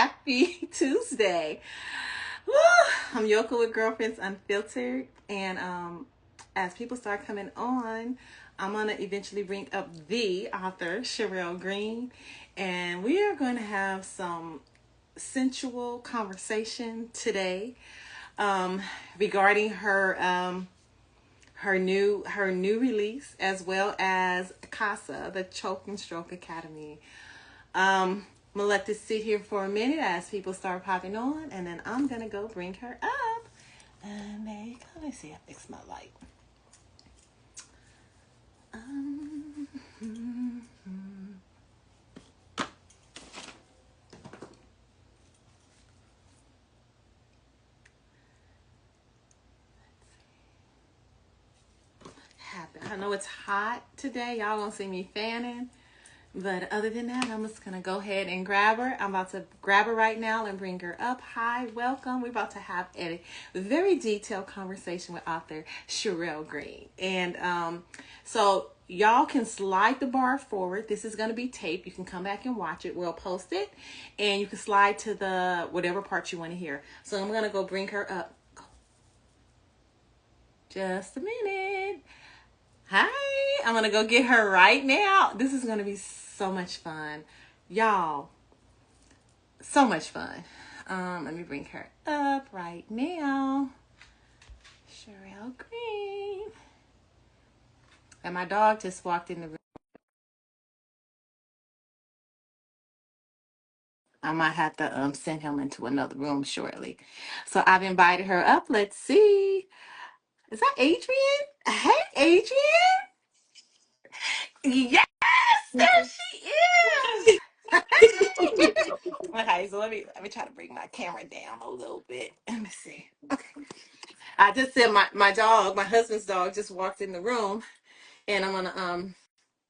Happy Tuesday. Woo! I'm Yoko with Girlfriends Unfiltered. And as people start coming on, I'm going to eventually bring up the author, Sherelle Green. And we are going to have some sensual conversation today um, regarding her new release, as well as CASA, the Choke and Stroke Academy. I'm gonna let this sit here for a minute as people start popping on, and then I'm gonna go bring her up. And there you go. Let me see. I fix my light. Um, I know it's hot today. Y'all gonna see me fanning. But other than that, I'm just going to go ahead and grab her. I'm about to grab her right now and bring her up. Hi, welcome. We're about to have a very detailed conversation with author Sherelle Green. And so y'all can slide the bar forward. This is going to be taped. You can come back and watch it. We'll post it. And you can slide to the whatever part you want to hear. So I'm going to go bring her up. Just a minute. Hi, I'm gonna go get her right now. This is gonna be so much fun, y'all. So much fun. Let me bring her up right now. Sherelle Green. And my dog just walked in the room. I might have to send him into another room shortly. So I've invited her up. Let's see. Is that Adrian? Hey, Adrian. Yes, there she is. Okay, so let me try to bring my camera down a little bit. Let me see. Okay. I just said my dog, my husband's dog, just walked in the room, and I'm gonna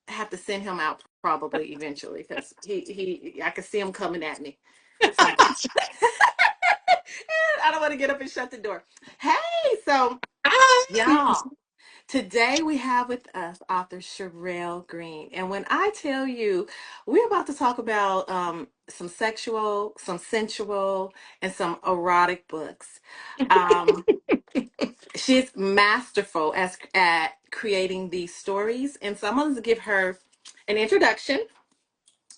have to send him out probably eventually because he I can see him coming at me. So I don't want to get up and shut the door. Hey, so Hi. y'all. Today we have with us author Sherelle Green. And when I tell you, we're about to talk about some sexual, some sensual, and some erotic books. Um, she's masterful at creating these stories. And so I'm going to give her an introduction.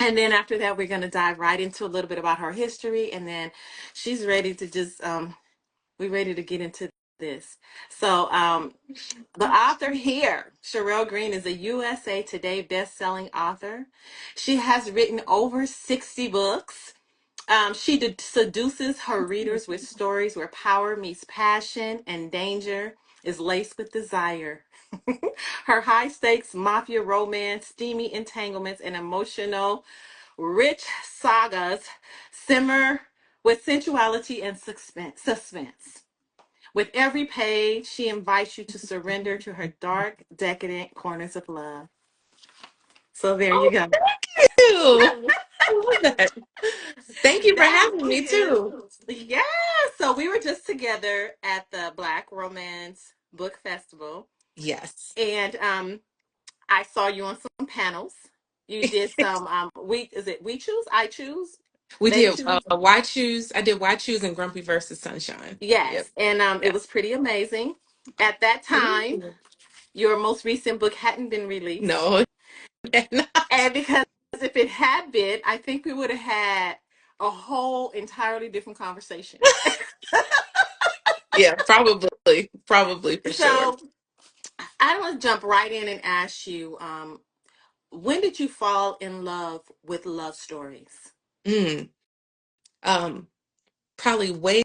And then after that, we're going to dive right into a little bit about her history. And then she's ready to just, we're ready to get into this. So the author here, Sherelle Green, is a USA Today best-selling author. She has written over 60 books. She seduces her readers with stories where power meets passion and danger is laced with desire. Her high-stakes mafia romance, steamy entanglements, and emotional, rich sagas simmer with sensuality and suspense. With every page, she invites you to surrender to her dark, decadent corners of love. So there you Oh, go. thank you. I love that. Thank you for That having me is, too. yeah. So we were just together at the Black Romance Book Festival, Yes. and I saw you on some panels. You did some we is it we choose, I choose, We they did choose. Why Choose. I did Why Choose and Grumpy versus Sunshine. Yep. Yes, and it Yeah. was pretty amazing. At that time, Ooh. your most recent book hadn't been released. No, not. And because if it had been, I think we would have had a whole entirely different conversation. Yeah, probably. Probably for sure. So I want to jump right in and ask you, when did you fall in love with love stories? Mm. Um, Probably way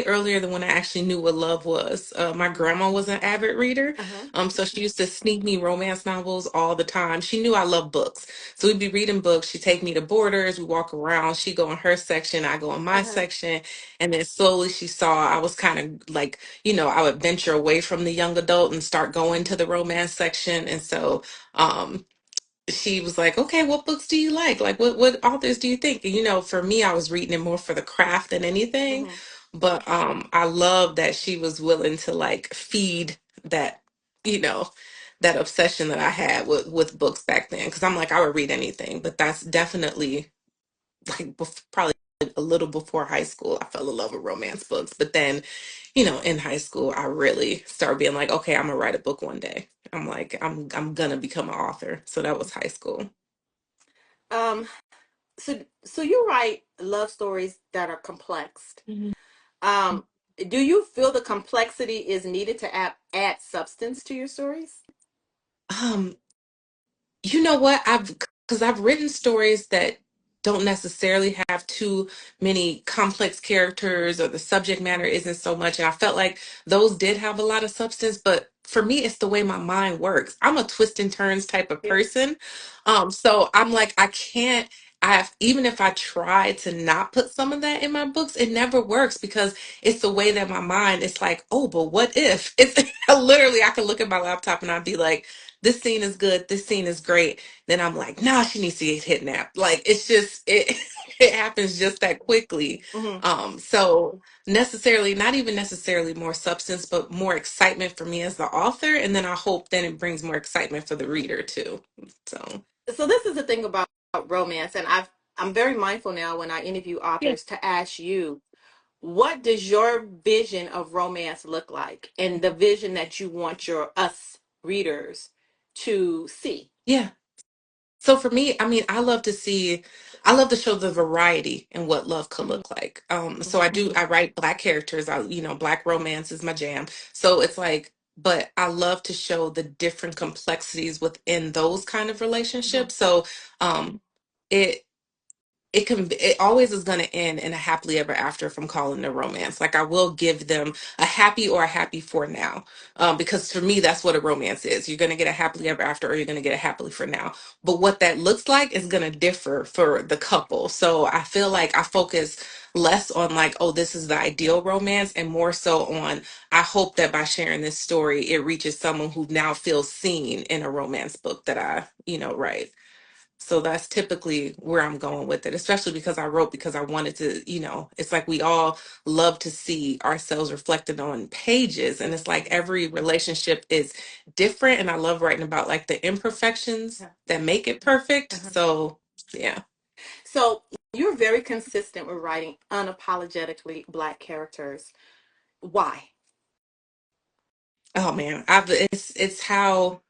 earlier than when I actually knew what love was. My grandma was an avid reader, Uh-huh. so she used to sneak me romance novels all the time. She knew I loved books, so we'd be reading books. She'd take me to Borders, we walk around. She'd go in her section, I go in my Uh-huh. section, and then slowly she saw I was kind of like, I would venture away from the young adult and start going to the romance section, and so. She was like, okay, what books do you like? Like, what authors do you think? And, for me, I was reading it more for the craft than anything. Mm-hmm. But I love that she was willing to like feed that, you know, that obsession that I had with books back then. Because I'm like, I would read anything, but that's definitely like probably. a little before high school, I fell in love with romance books. But then, you know, in high school, I really started being like, okay, I'm gonna write a book one day. I'm like, I'm gonna become an author. So that was high school. Um, so you write love stories that are complex. Mhm. Um, do you feel the complexity is needed to add substance to your stories? Um, You know what? Because I've written stories that don't necessarily have too many complex characters or the subject matter isn't so much. And I felt like those did have a lot of substance, but for me, it's the way my mind works. I'm a twist and turns type of Yeah. person. So I'm like, I can't. Even if I try to not put some of that in my books, it never works because it's the way that my mind, it's like, oh, but what if? It's literally, I can look at my laptop and I'd be like, this scene is good, this scene is great. Then I'm like, nah, she needs to get kidnapped. Like it's just it it happens just that quickly. Hmm. So necessarily, not even necessarily more substance, but more excitement for me as the author. And then I hope then it brings more excitement for the reader too. So So this is the thing about romance, and I'm very mindful now when I interview yeah. authors to ask you, what does your vision of romance look like, and the vision that you want your us readers to see? Yeah. So for me, I mean, I love to show the variety in what love could Hmm. look like. So I write Black characters. Black romance is my jam. So it's like, but I love to show the different complexities within those kind of Hmm. relationships. So, um, it, it always is going to end in a happily ever after from calling it a romance. Like I will give them a happy or a happy for now, because for me that's what a romance is. You're going to get a happily ever after or you're going to get a happily for now, but what that looks like is going to differ for the couple. So I feel like I focus less on like, oh, this is the ideal romance, and more so on, I hope that by sharing this story it reaches someone who now feels seen in a romance book that I write. So that's typically where I'm going with it, especially because I wrote because I wanted to, it's like we all love to see ourselves reflected on pages. And it's like every relationship is different. And I love writing about like the imperfections Yeah. that make it perfect. Uh-huh. So, yeah. So you're very consistent with writing unapologetically Black characters. Why? Oh man, it's how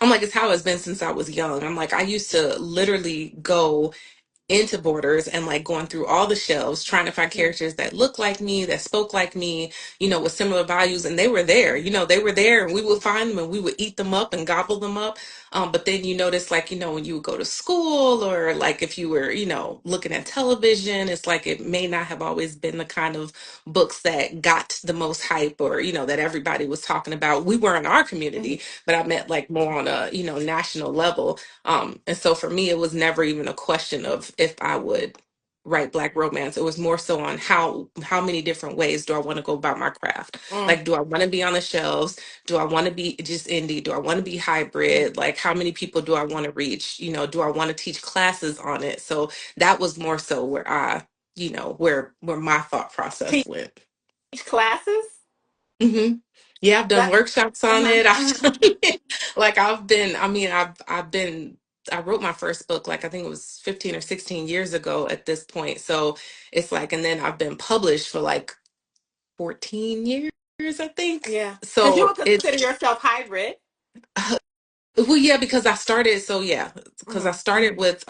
I'm like, it's how it's been since I was young. I'm like, I used to literally go into Borders and like going through all the shelves trying to find Mhm. characters that looked like me, that spoke like me, with similar values, and they were there. They were there, and we would find them and we would eat them up and gobble them up. But then you notice, like, when you would go to school, or like if you were looking at television, it's like it may not have always been the kind of books that got the most hype, or that everybody was talking about. We were in our Mhm. community, but I meant like more on a national level. And so for me, it was never even a question of if I would write Black romance. It was more so on how many different ways do I want to go about my craft. Mm. Like, do I want to be on the shelves? Do I want to be just indie? Do I want to be hybrid? Like, how many people do I want to reach? Do I want to teach classes on it? So that was more so where where my thought process Teach went. classes? Hmm. Yeah, I've done That. workshops on Uh-huh, it. I've uh-huh. done like I mean, I've been I wrote my first book like I think it was 15 or 16 years ago at this point. So it's like, and then I've been published for like 14 years, I think. Yeah. Because you So would consider it's yourself hybrid. well, yeah, because I started so yeah, because I Hmm. started with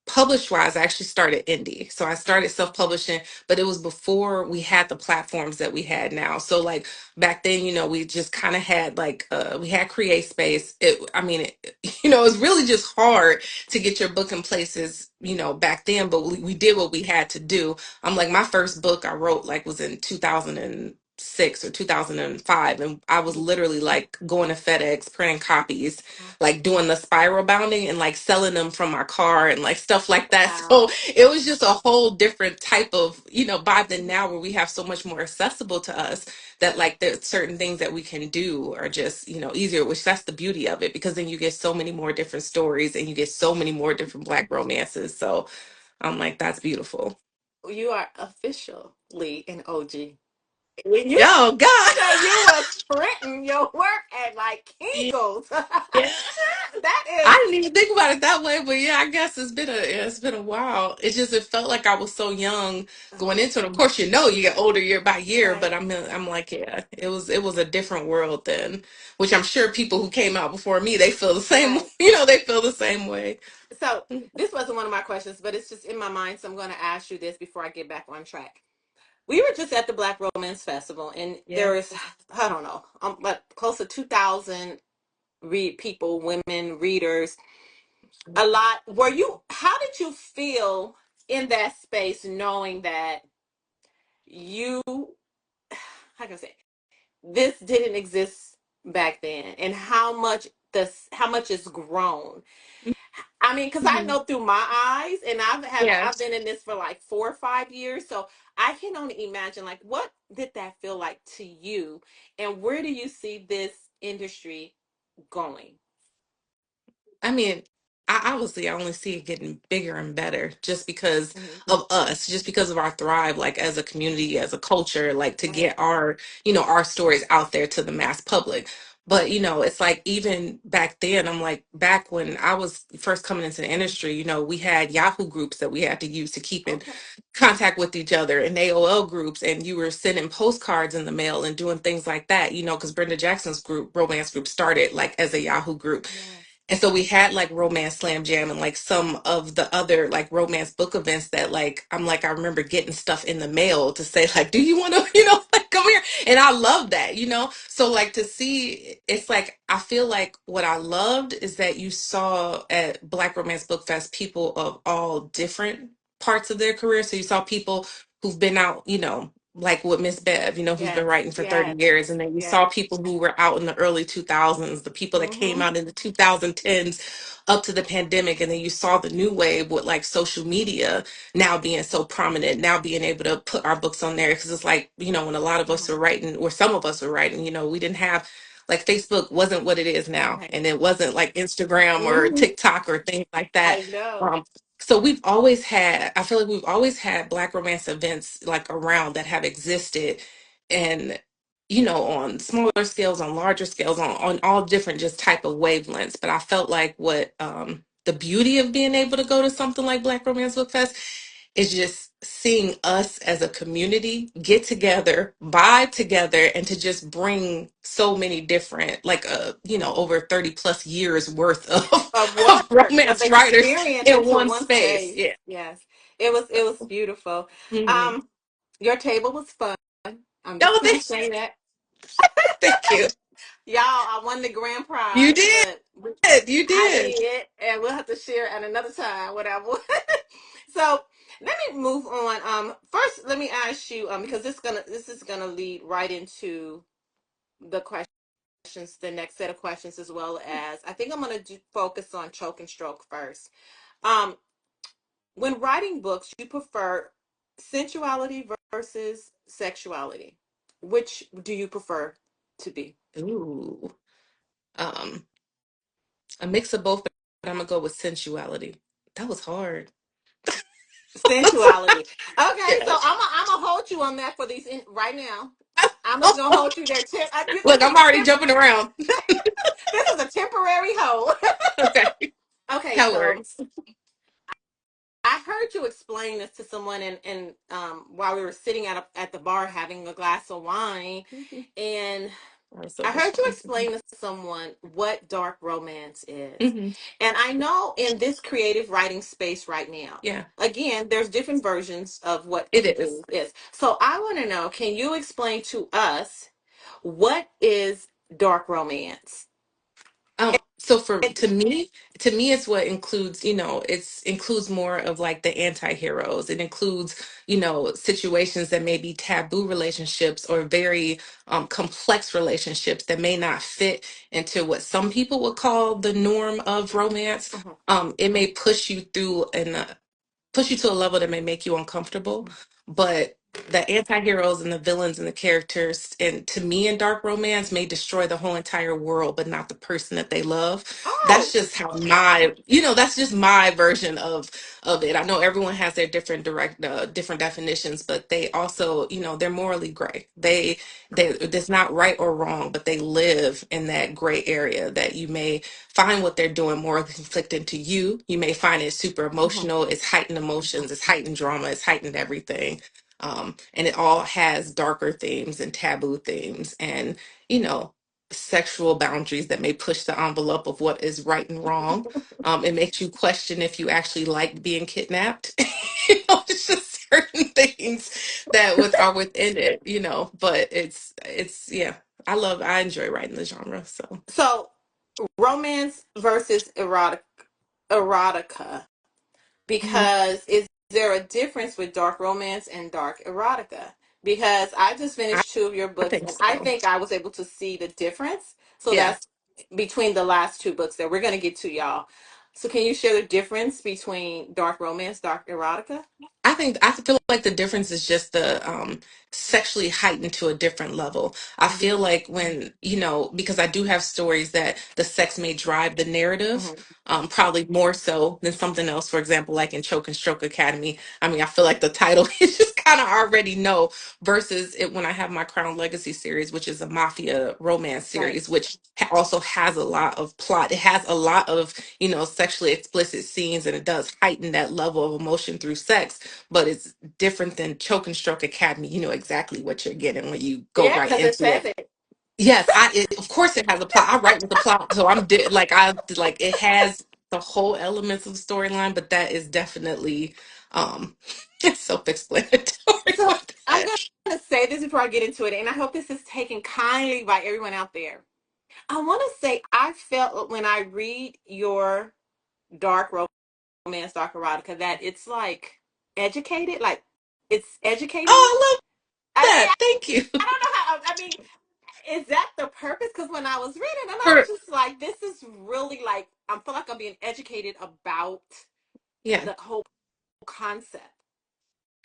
published wise, I actually started indie. So I started self-publishing, but it was before we had the platforms that we had now. So like back then, we just kind of had like we had Create Space. It was really just hard to get your book in places, back then, but we did what we had to do. I'm like my first book I wrote like was in 2006 or 2005, and I was literally like going to FedEx printing copies, like doing the spiral bounding and like selling them from my car and like stuff like that. Wow. So it was just a whole different type of, vibe than now, where we have so much more accessible to us that like there's certain things that we can do are just, easier, which that's the beauty of it, because then you get so many more different stories and you get so many more different Black romances. So I'm like, that's beautiful. You are officially an OG. When you Yo, God. say you was printing your work at like Yeah. Kegels. Yeah. That is. I didn't even think about it that way, but yeah, I guess it's been a while. It just it felt like I was so young going into it. Of course, you know, you get older year by year, but Right, I'm like, yeah, it was a different world then, which I'm sure people who came out before me they feel the same. right. You know, they feel the same way. So this wasn't one of my questions, but it's just in my mind, so I'm going to ask you this before I get back on track. We were just at the Black Romance Festival, and there Yeah. was, I don't know, but close to 2,000 read people, women readers, a lot. Were you? How did you feel in that space, knowing that you, how can I say, this didn't exist back then, and how much it's grown? I mean, because I Mhm. know through my eyes, and Yeah. I've been in this for like 4 or 5 years, so I can only imagine like what did that feel like to you, and where do you see this industry going? I mean, obviously I only see it getting bigger and better just because Hmm. of us, just because of our thrive, like as a community, as a culture, like to Right. get our, you know, our stories out there to the mass public. But, you know, it's like even back then, I'm like, back when I was first coming into the industry, you know, we had Yahoo groups that we had to use to keep in Okay. contact with each other and AOL groups, and you were sending postcards in the mail and doing things like that, you know, because Brenda Jackson's group, romance group, started like as a Yahoo group. Yes. And so we had like Romance Slam Jam and like some of the other like romance book events that like I'm like I remember getting stuff in the mail to say like, do you want to, you know, like come here? And I love that, you know? So like to see it's like I feel like what I loved is that you saw at Black Romance Book Fest people of all different parts of their career. So you saw people who've been out, you know, like with Miss Bev, you know, who's been Yes. writing for 30 Yes. years. And then you Yes. saw people who were out in the early 2000s, the people that came Mm-hmm. out in the 2010s up to the pandemic. And then you saw the new wave with like social media now being so prominent, now being able to put our books on there. Cause it's like, you know, when a lot of us Mm-hmm. are writing, or some of us were writing, you know, we didn't have like Facebook wasn't what it is now. Right. And it wasn't like Instagram or Mm-hmm. TikTok or things like that. I know. Um, so we've always had, I feel like we've always had Black romance events like around that have existed, and you know, on smaller scales, on larger scales, on all different just type of wavelengths. But I felt like what the beauty of being able to go to something like Black Romance Book Fest is just seeing us as a community get together, vibe together, and to just bring so many different, like, you know, over 30 plus years worth of, Of of work, of romance writers experience in into one one space. space. Yeah. Yes. It was beautiful. Mhm. Um, your table was fun. I'm just Oh, gonna say that. thank you. Y'all, I won the grand You prize, did. but You I did. did, and we'll have to share at another time what I won. So let me move on. First, let me ask you, because this is gonna lead right into the questions, the next set of questions, as well as I think I'm gonna focus on choke and stroke first. Um, when writing books, you prefer sensuality versus sexuality. Which do you prefer to be? Ooh. Um, a mix of both, but I'm gonna go with sensuality. That was hard. Sensuality. Okay, so Yes. I'm gonna hold you on that for these right now. I'm just gonna hold you there. Look, This is I'm a already jumping around. this is a temporary hold. Okay, Okay, that so works. I heard you explain this to someone, and while we were sitting at the bar having a glass of wine, Mhm. and That was so I much heard you fun. explain to someone what dark romance is. Hmm. And I know in this creative writing space right now, Yeah, again, there's different versions of what it is. is. So I want to know, can you explain to us what is dark romance? So for to me, it's what includes, you know, it's includes more of like the anti-heroes. It includes, you know, situations that may be taboo relationships or very complex relationships that may not fit into what some people would call the norm of romance. Mhm. It may push you through and push you to a level that may make you uncomfortable, but the anti-heroes and the villains and the characters, and to me in dark romance, may destroy the whole entire world but not the person that they love. That's Oh, just how my, that's just my version of it. I know everyone has their different definitions, but they also, they're morally gray. They It's not right or wrong, but they live in that gray area that you may find what they're doing morally conflicting to you. You may find it super mhm. emotional. It's heightened emotions, it's heightened drama, it's heightened everything. And it all has darker themes and taboo themes and, you know, sexual boundaries that may push the envelope of what is right and wrong. It makes you question if you actually like being kidnapped. It's just certain things that are within it, but yeah, I enjoy writing the genre. So So romance versus erotica. mhm. Because is there a difference with dark romance and dark erotica? Because I just I, finished two of your I books think and I so. think I was able to see the difference. So Yeah. that's between the last two books that we're going to get to, y'all. So can you share the difference between dark romance, dark erotica? I feel like the difference is just the sexually heightened to a different level. I Hmm. feel like when, because I do have stories that the sex may drive the narrative, Hmm. probably more so than something else. For example, like in Choke and Stroke Academy. I mean, I feel like the title is just kind of already know versus it when I have my Crown Legacy series, which is a mafia romance Right. series, which also has a lot of plot. It has a lot of, sexually explicit scenes, and it does heighten that level of emotion through sex, but it's different than Choke and Stroke Academy. You know exactly what you're getting when you go Yeah, right because it into says it. it. Yes, of course it has a plot. I write with the plot, so like it has the whole elements of the storyline, but that is definitely um self-explanatory So with I'm that. going to say this before I get into it, and I hope this is taken kindly by everyone out there. I want to say I felt when I read your dark romance, dark erotica, that it's like educated, like it's educating. Oh, I love I mean, that. Thank you. I don't know how. I mean, is that the purpose? Because when I was reading, and I was For just like, this is really like I feel like I'm being educated about Yeah. the whole concept.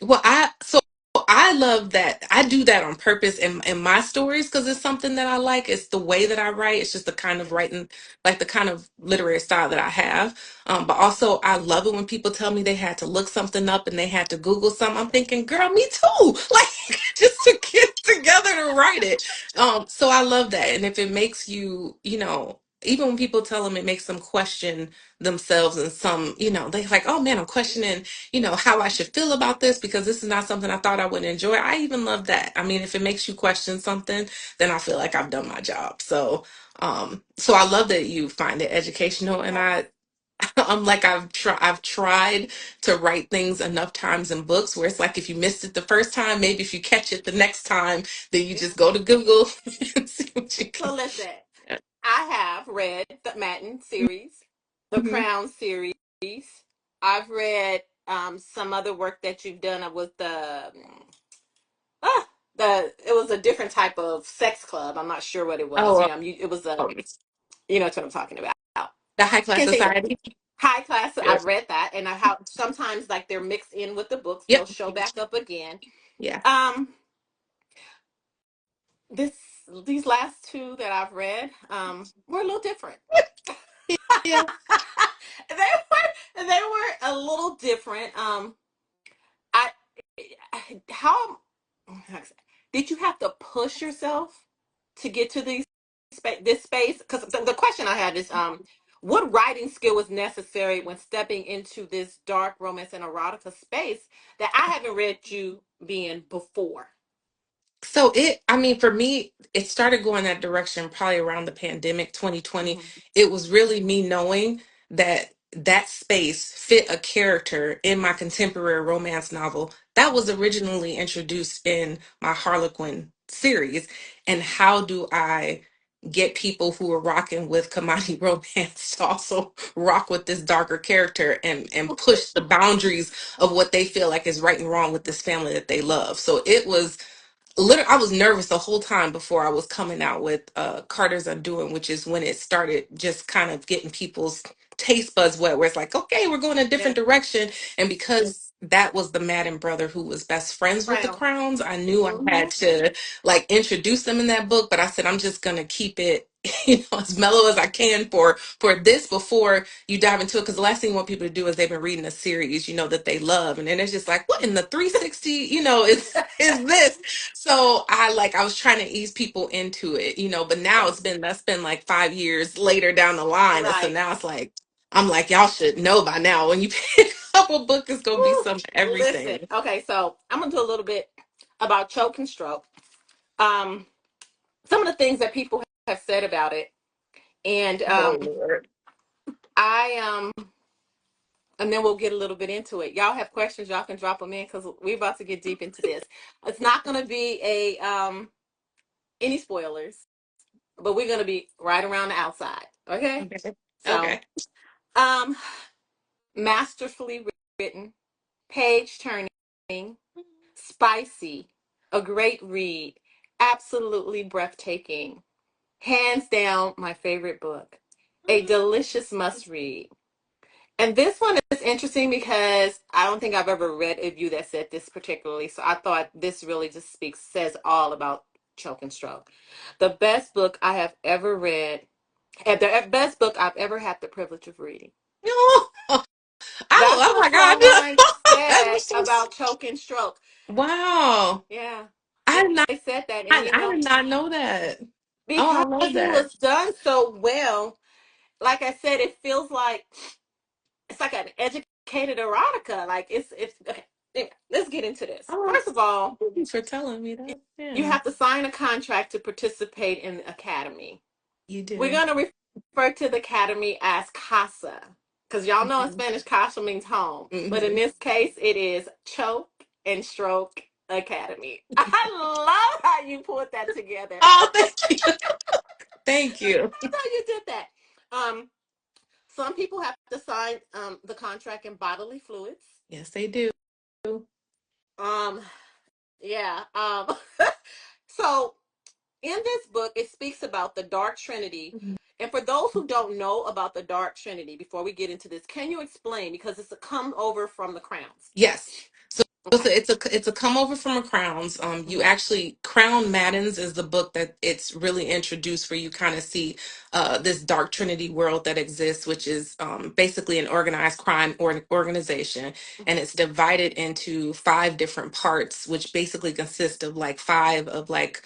Well, I love that. I do that on purpose in my stories because it's something that I like. It's the way that I write. It's just the kind of writing, like the kind of literary style that I have. But also, I love it when people tell me they had to look something up and they had to Google something. I'm thinking, girl, me too. Like just to get together to write it. So I love that. And if it makes you, even when people tell them it makes them question themselves and some, they're like, oh man, I'm questioning how I should feel about this because this is not something I thought I would enjoy. I even love that. I mean, if it makes you question something, then I feel like I've done my job. So I love that you find it educational, and I'm like I've tried to write things enough times in books where it's like if you missed it the first time, maybe if you catch it the next time, then you just go to Google and see what you So can. listen, Yeah. I have read the Matin series, the Mhm. Crown series. I've read some other work that you've done with ah, it was a different type of sex club. I'm not sure what it was. Oh, It was a um, that's what I'm talking about. the High Class Continue. Society. High class. Yes. I've read that, and I how sometimes like they're mixed in with the books. They'll Yep. show back up again. Yeah. Um, this these last two that I've read were a little different. Yeah. They were a little different. I how did you have to push yourself to get to this space? Because the question I had is what writing skill was necessary when stepping into this dark romance and erotica space that I haven't read you be in before? I mean, for me, it started going that direction probably around the pandemic 2020. Hmm. It was really me knowing that that space fit a character in my contemporary romance novel that was originally introduced in my Harlequin series. And how do I get people who are rocking with commodity romance to also rock with this darker character and push the boundaries of what they feel like is right and wrong with this family that they love? So it was literally, I was nervous the whole time before I was coming out with Carter's Undoing, which is when it started just kind of getting people's taste buds wet, where it's like, okay, we're going a Yeah. different direction. And because that was the Madden brother who was best friends with the Crown. Crowns. I knew I Mm-hmm. had to like introduce them in that book, but I said I'm just gonna keep it, as mellow as I can for this before you dive into it. Because the last thing you want people to do is they've been reading a series, that they love, and then it's just like, what in the 360, is this? So I was trying to ease people into it, but now that's been like 5 years later down the line, and so Right. now it's like I'm like, y'all should know by now when you pick up a book, it's gonna be Whew. some Listen. everything. Okay, so I'm gonna do a little bit about choke and stroke. Um, some of the things that people have said about it, and Oh Lord. I and then we'll get a little bit into it. Y'all have questions, y'all can drop them in because we're about to get deep into this. It's not gonna be a any spoilers, but we're gonna be right around the outside. Okay, Okay. so Okay. um, masterfully written, page turning, spicy, a great read, absolutely breathtaking, hands down my favorite book, a delicious must read. And this one is interesting because I don't think I've ever read a review that said this particularly. So I thought this really just says all about choke and stroke. The best book I have ever read, and the best book I've ever had the privilege of reading. Oh, That's oh what my God. someone That said was so about choke and stroke. wow. Yeah, I did not they said that. And I did not know that. Oh, I because love it that. was done so well, like I said, it feels like it's like an educated erotica. Like it's okay. Anyway, let's get into this. Oh, First of all, thank you for telling me that. you Yeah, have to sign a contract to participate in the academy. you We're do. going to refer to the academy as casa because y'all know in Mhm. Spanish casa means home, but in Mhm. this case it is choke and stroke academy. I love how you put that together. Oh, thank you. Thank you. That's how you did that. Um, some people have to sign the contract in bodily fluids. Yes, they do. Um, yeah. So in this book, it speaks about the Dark Trinity. Mhm. And for those who don't know about the Dark Trinity, before we get into this, can you explain? Because it's a come over from the crowns. Yes. So Okay. it's a come over from a Crowns. You Mm-hmm. actually Crown Maddens is the book that it's really introduced where you kind of see this dark trinity world that exists, which is basically an organized crime organization, and it's divided into five different parts, which basically consist of like five of like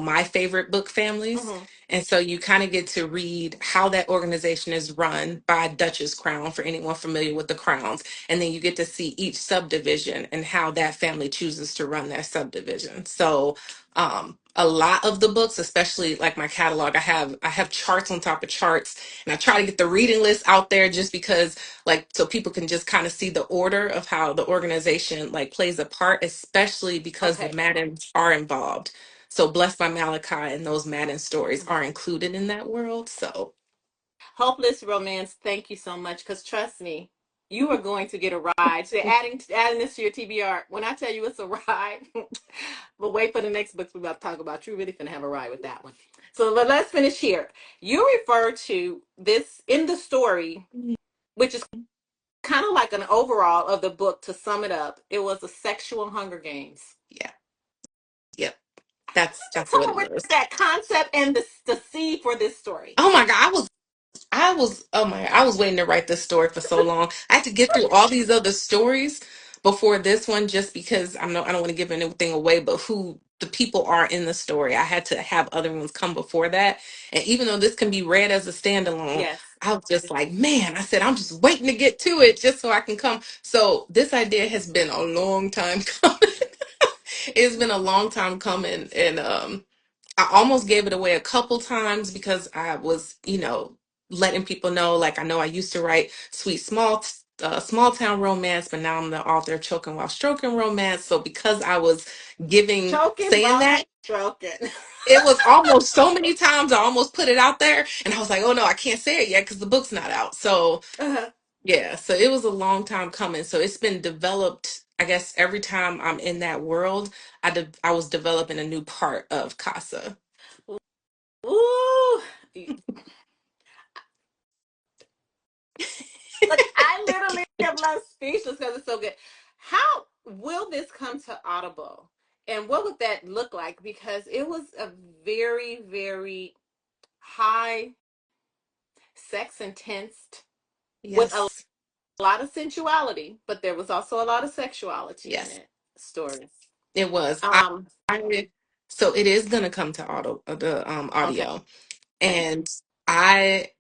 my favorite book families. Mm-hmm. And so you kind of get to read how that organization is run by Duchess Crown for anyone familiar with the Crowns, and then you get to see each subdivision and how that family chooses to run their subdivision. So a lot of the books, especially like my catalog, I have charts on top of charts, and I try to get the reading list out there just because, like, so people can just kind of see the order of how the organization like plays a part, especially because the Okay. Maddens are involved. So Blessed by Malachi and those Madden stories Mhm. are included in that world. So Hopeless romance. Thank you so much. Because trust me, you are going to get a ride. So adding this to your TBR. When I tell you it's a ride, but wait for the next books we're about to talk about. You're really gonna have a ride with that one. So let's finish here. You refer to this in the story, which is kind of like an overall of the book. To sum it up, it was a sexual Hunger Games. yeah, yep, that's Come what up it with was. that concept and the seed for this story. Oh my God, I was waiting to write this story for so long. I had to get through all these other stories before this one just because I don't want to give anything away, but who the people are in the story. I had to have other ones come before that. And even though this can be read as a standalone, Yes. I was just like, man, I said, I'm just waiting to get to it just so I can come. So this idea has been a long time coming. It's been a long time coming. And I almost gave it away a couple times because I was, letting people know, like I know I used to write sweet small town romance, but now I'm the author of Choking While Stroking romance. So because I was Choking saying while that, stroking. it was almost so many times I almost put it out there, and I was like, oh no, I can't say it yet because the book's not out. So Uh-huh. yeah, so it was a long time coming. So it's been developed. I guess every time I'm in that world, I was developing a new part of Casa. Ooh. Look, I literally am left speechless because it's so good. How will this come to Audible? And what would that look like? Because it was a very, very high sex intense with a Yes, lot of sensuality, but there was also a lot of sexuality in yes, it. Story. it was. Um, I so it is gonna come to the okay. audio, and I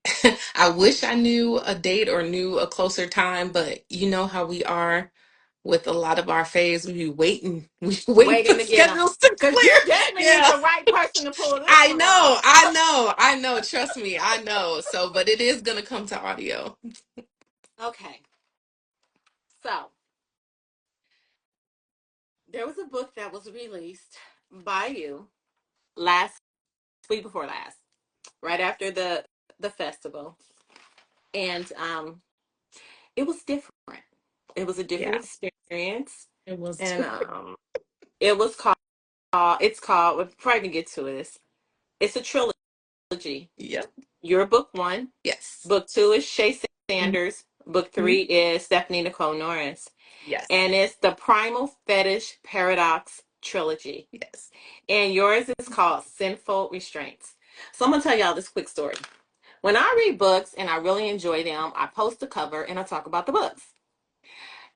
I wish I knew a date or knew a closer time, but you know how we are with a lot of our faves. We be waiting, we waiting for Waiting the to get them. schedules to Because you clear. definitely need Yeah, the right person to pull this I one know, off. I know, I know. Trust me, I know. So, but it is gonna come to audio. Okay. So there was a book that was released by you last week before last, right after the festival. And it was different. It was a different Yeah, experience. it was And too. it was called it's called before I even get to it, it's a trilogy. Yep. You're book one. Yes. Book two is Shay Sanders. Book Mhm. three is Stephanie Nicole Norris. Yes. And it's the Primal Fetish Paradox Trilogy. Yes. And yours is called Sinful Restraints. So I'm going to tell y'all this quick story. When I read books and I really enjoy them, I post the cover and I talk about the books.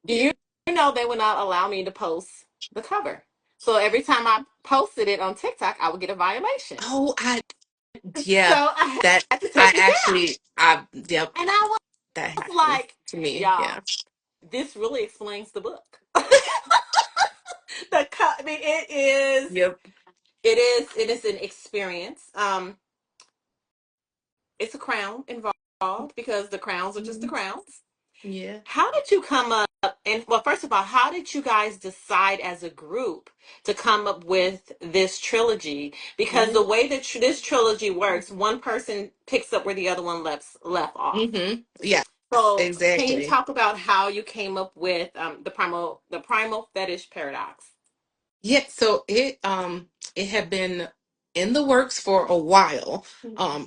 Do you know they would not allow me to post the cover? So every time I posted it on TikTok, I would get a violation. Oh, So yeah, I that had to take it down. yep, And I that was happened like, to me. y'all, Yeah. this really explains the book. I mean, Yep. it is an experience. It's a crown involved because the crowns are just the Mhm. crowns. Yeah. How did you come up? And well, first of all, how did you guys decide as a group to come up with this trilogy? Because the way that this trilogy works, one person picks up where the other one left off. Mm-hmm. Yes, So, can you exactly. talk about how you came up with the primal fetish paradox? Yeah, so it had been in the works for a while.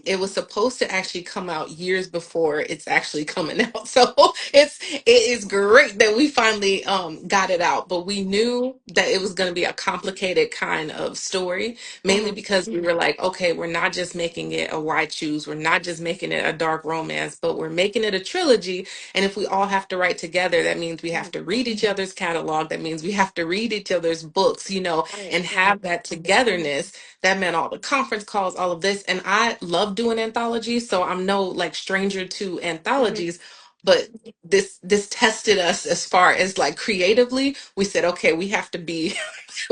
It was supposed to actually come out years before it's actually coming out. So it is great that we finally got it out, but we knew that it was going to be a complicated kind of story, mainly Mm-hmm. because we were like, okay, we're not just making it a white shoes, we're not just making it a dark romance, but we're making it a trilogy. And if we all have to write together, that means we have to read each other's catalog. That means we have to read each other's books, Right, and right. have that togetherness. That meant all the conference calls, all of this. And I love doing anthologies, so I'm no like stranger to Mm-hmm. anthologies. But this tested us as far as like creatively. We said, okay, we have to be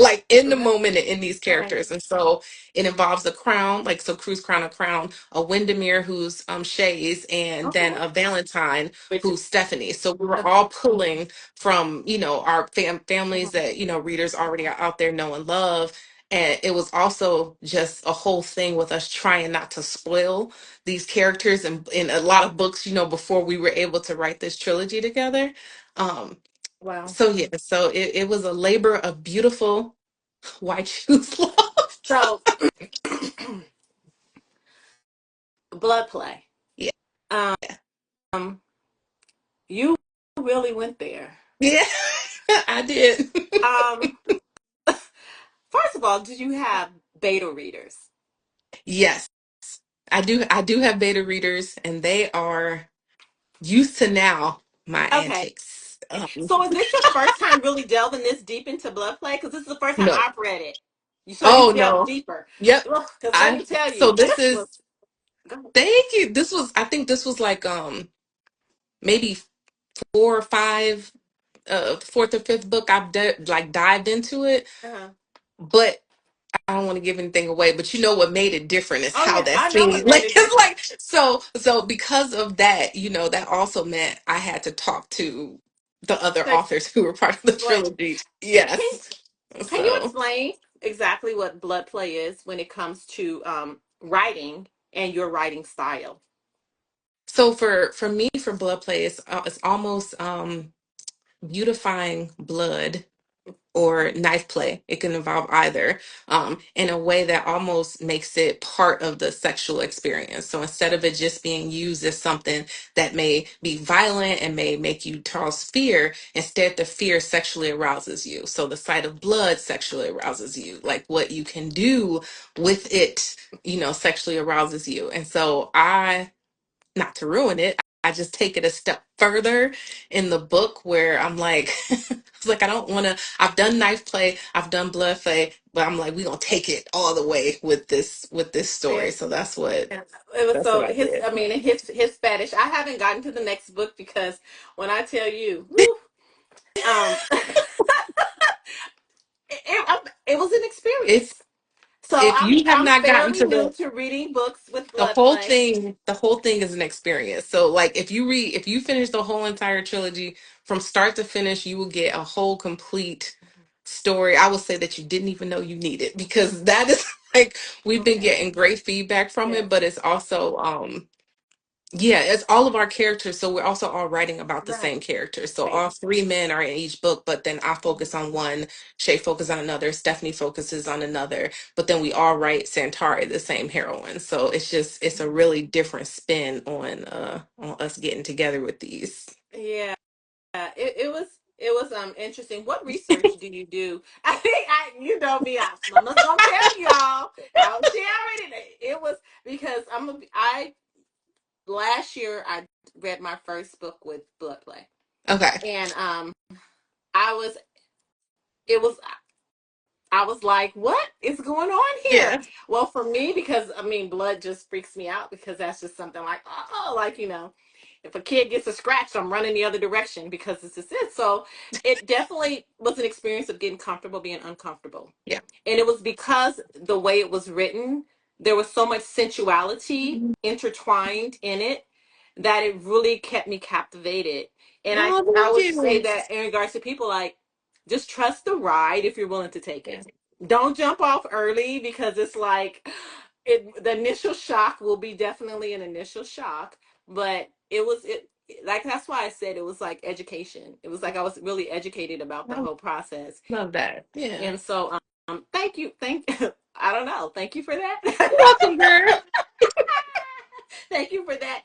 like in the Right, moment and in these right. characters. And so it involves a crown, like so Cruz Crown a crown, a Windermere who's Shay's, and then Okay. a Valentine Which is who's Stephanie. So we were okay. all pulling from, our families Mhm. that, readers already are out there know and love. And it was also just a whole thing with us trying not to spoil these characters and in a lot of books, before we were able to write this trilogy together. Um, Wow. so yeah, so it was a labor of beautiful white shoes love. So, blood play. Yeah, Um, you really went there. yeah, I did. Um, first of all, did you have beta readers? Yes, I do have beta readers, and they are used to now my Okay. antics. So, is this your first time really delving this deep into blood play? Because this is the first time No. I've read it. So you Oh delved no. deeper. Yep. Because let I me tell so you, this this is was. Go ahead. thank you. This was I think this was like maybe four or five fourth or fifth book I've like dived into it. Uh-huh. But I don't want to give anything away, but what made it different is Oh how yeah, that I know what scene made like it it's different. like so because of that, that also meant I had to talk to the other So, authors who were part of the right. trilogy. Can Yes. Can you So explain exactly what blood play is when it comes to writing and your writing style? so for me, for blood play, it's almost beautifying blood or knife play. It can involve either, in a way that almost makes it part of the sexual experience. So instead of it just being used as something that may be violent and may make you toss fear, instead the fear sexually arouses you. So the sight of blood sexually arouses you. Like what you can do with it, sexually arouses you. And so not to ruin it, I just take it a step further in the book where I'm like, it's like I don't want to. I've done knife play, I've done blood play, but I'm like, we gonna take it all the way with this story. Yeah. So Yeah. It was that's what so I his. did. I mean, his fetish. I haven't gotten to the next book because when I tell you, whew, it, it was an If experience. So if you have I'm not gotten fairly to new the to reading books with the blood whole play. thing, the whole thing is an experience. So like if you finish the whole entire trilogy from start to finish, you will get a whole complete story. I will say that you didn't even know you needed, because that is like we've been Okay. getting great feedback from Yes. it, but it's also yeah, it's all of our characters. So we're also all writing about the Right. same characters. So Right. all three men are in each book, but then I focus on one, Shay focuses on another, Stephanie focuses on another, but then we all write Santari, the same heroine. So it's a really different spin on us getting together with these. Yeah. It was interesting. What research do you do? I think you know me. I'm not gonna tell y'all. I don't share it. It was because I last year I read my first book with blood play, Okay. and I was it was I was like, what is going on here? Yeah. Well, for me, because I mean, blood just freaks me out because that's just something like, oh, like, if a kid gets a scratch, I'm running the other direction because this is it. So it definitely was an experience of getting comfortable, being uncomfortable. Yeah. And it was because the way it was written, there was so much sensuality intertwined in it that it really kept me captivated. And Oh, I thank would say you. that in regards to people, like, just trust the ride if you're willing to take Yeah. it. Don't jump off early because it's like the initial shock will be definitely an initial shock, but it like that's why I said it was like education. It was like I was really educated about the I whole process. love that. Yeah. And so thank you. I don't know. Thank you for that. You're welcome, girl. Thank you for that.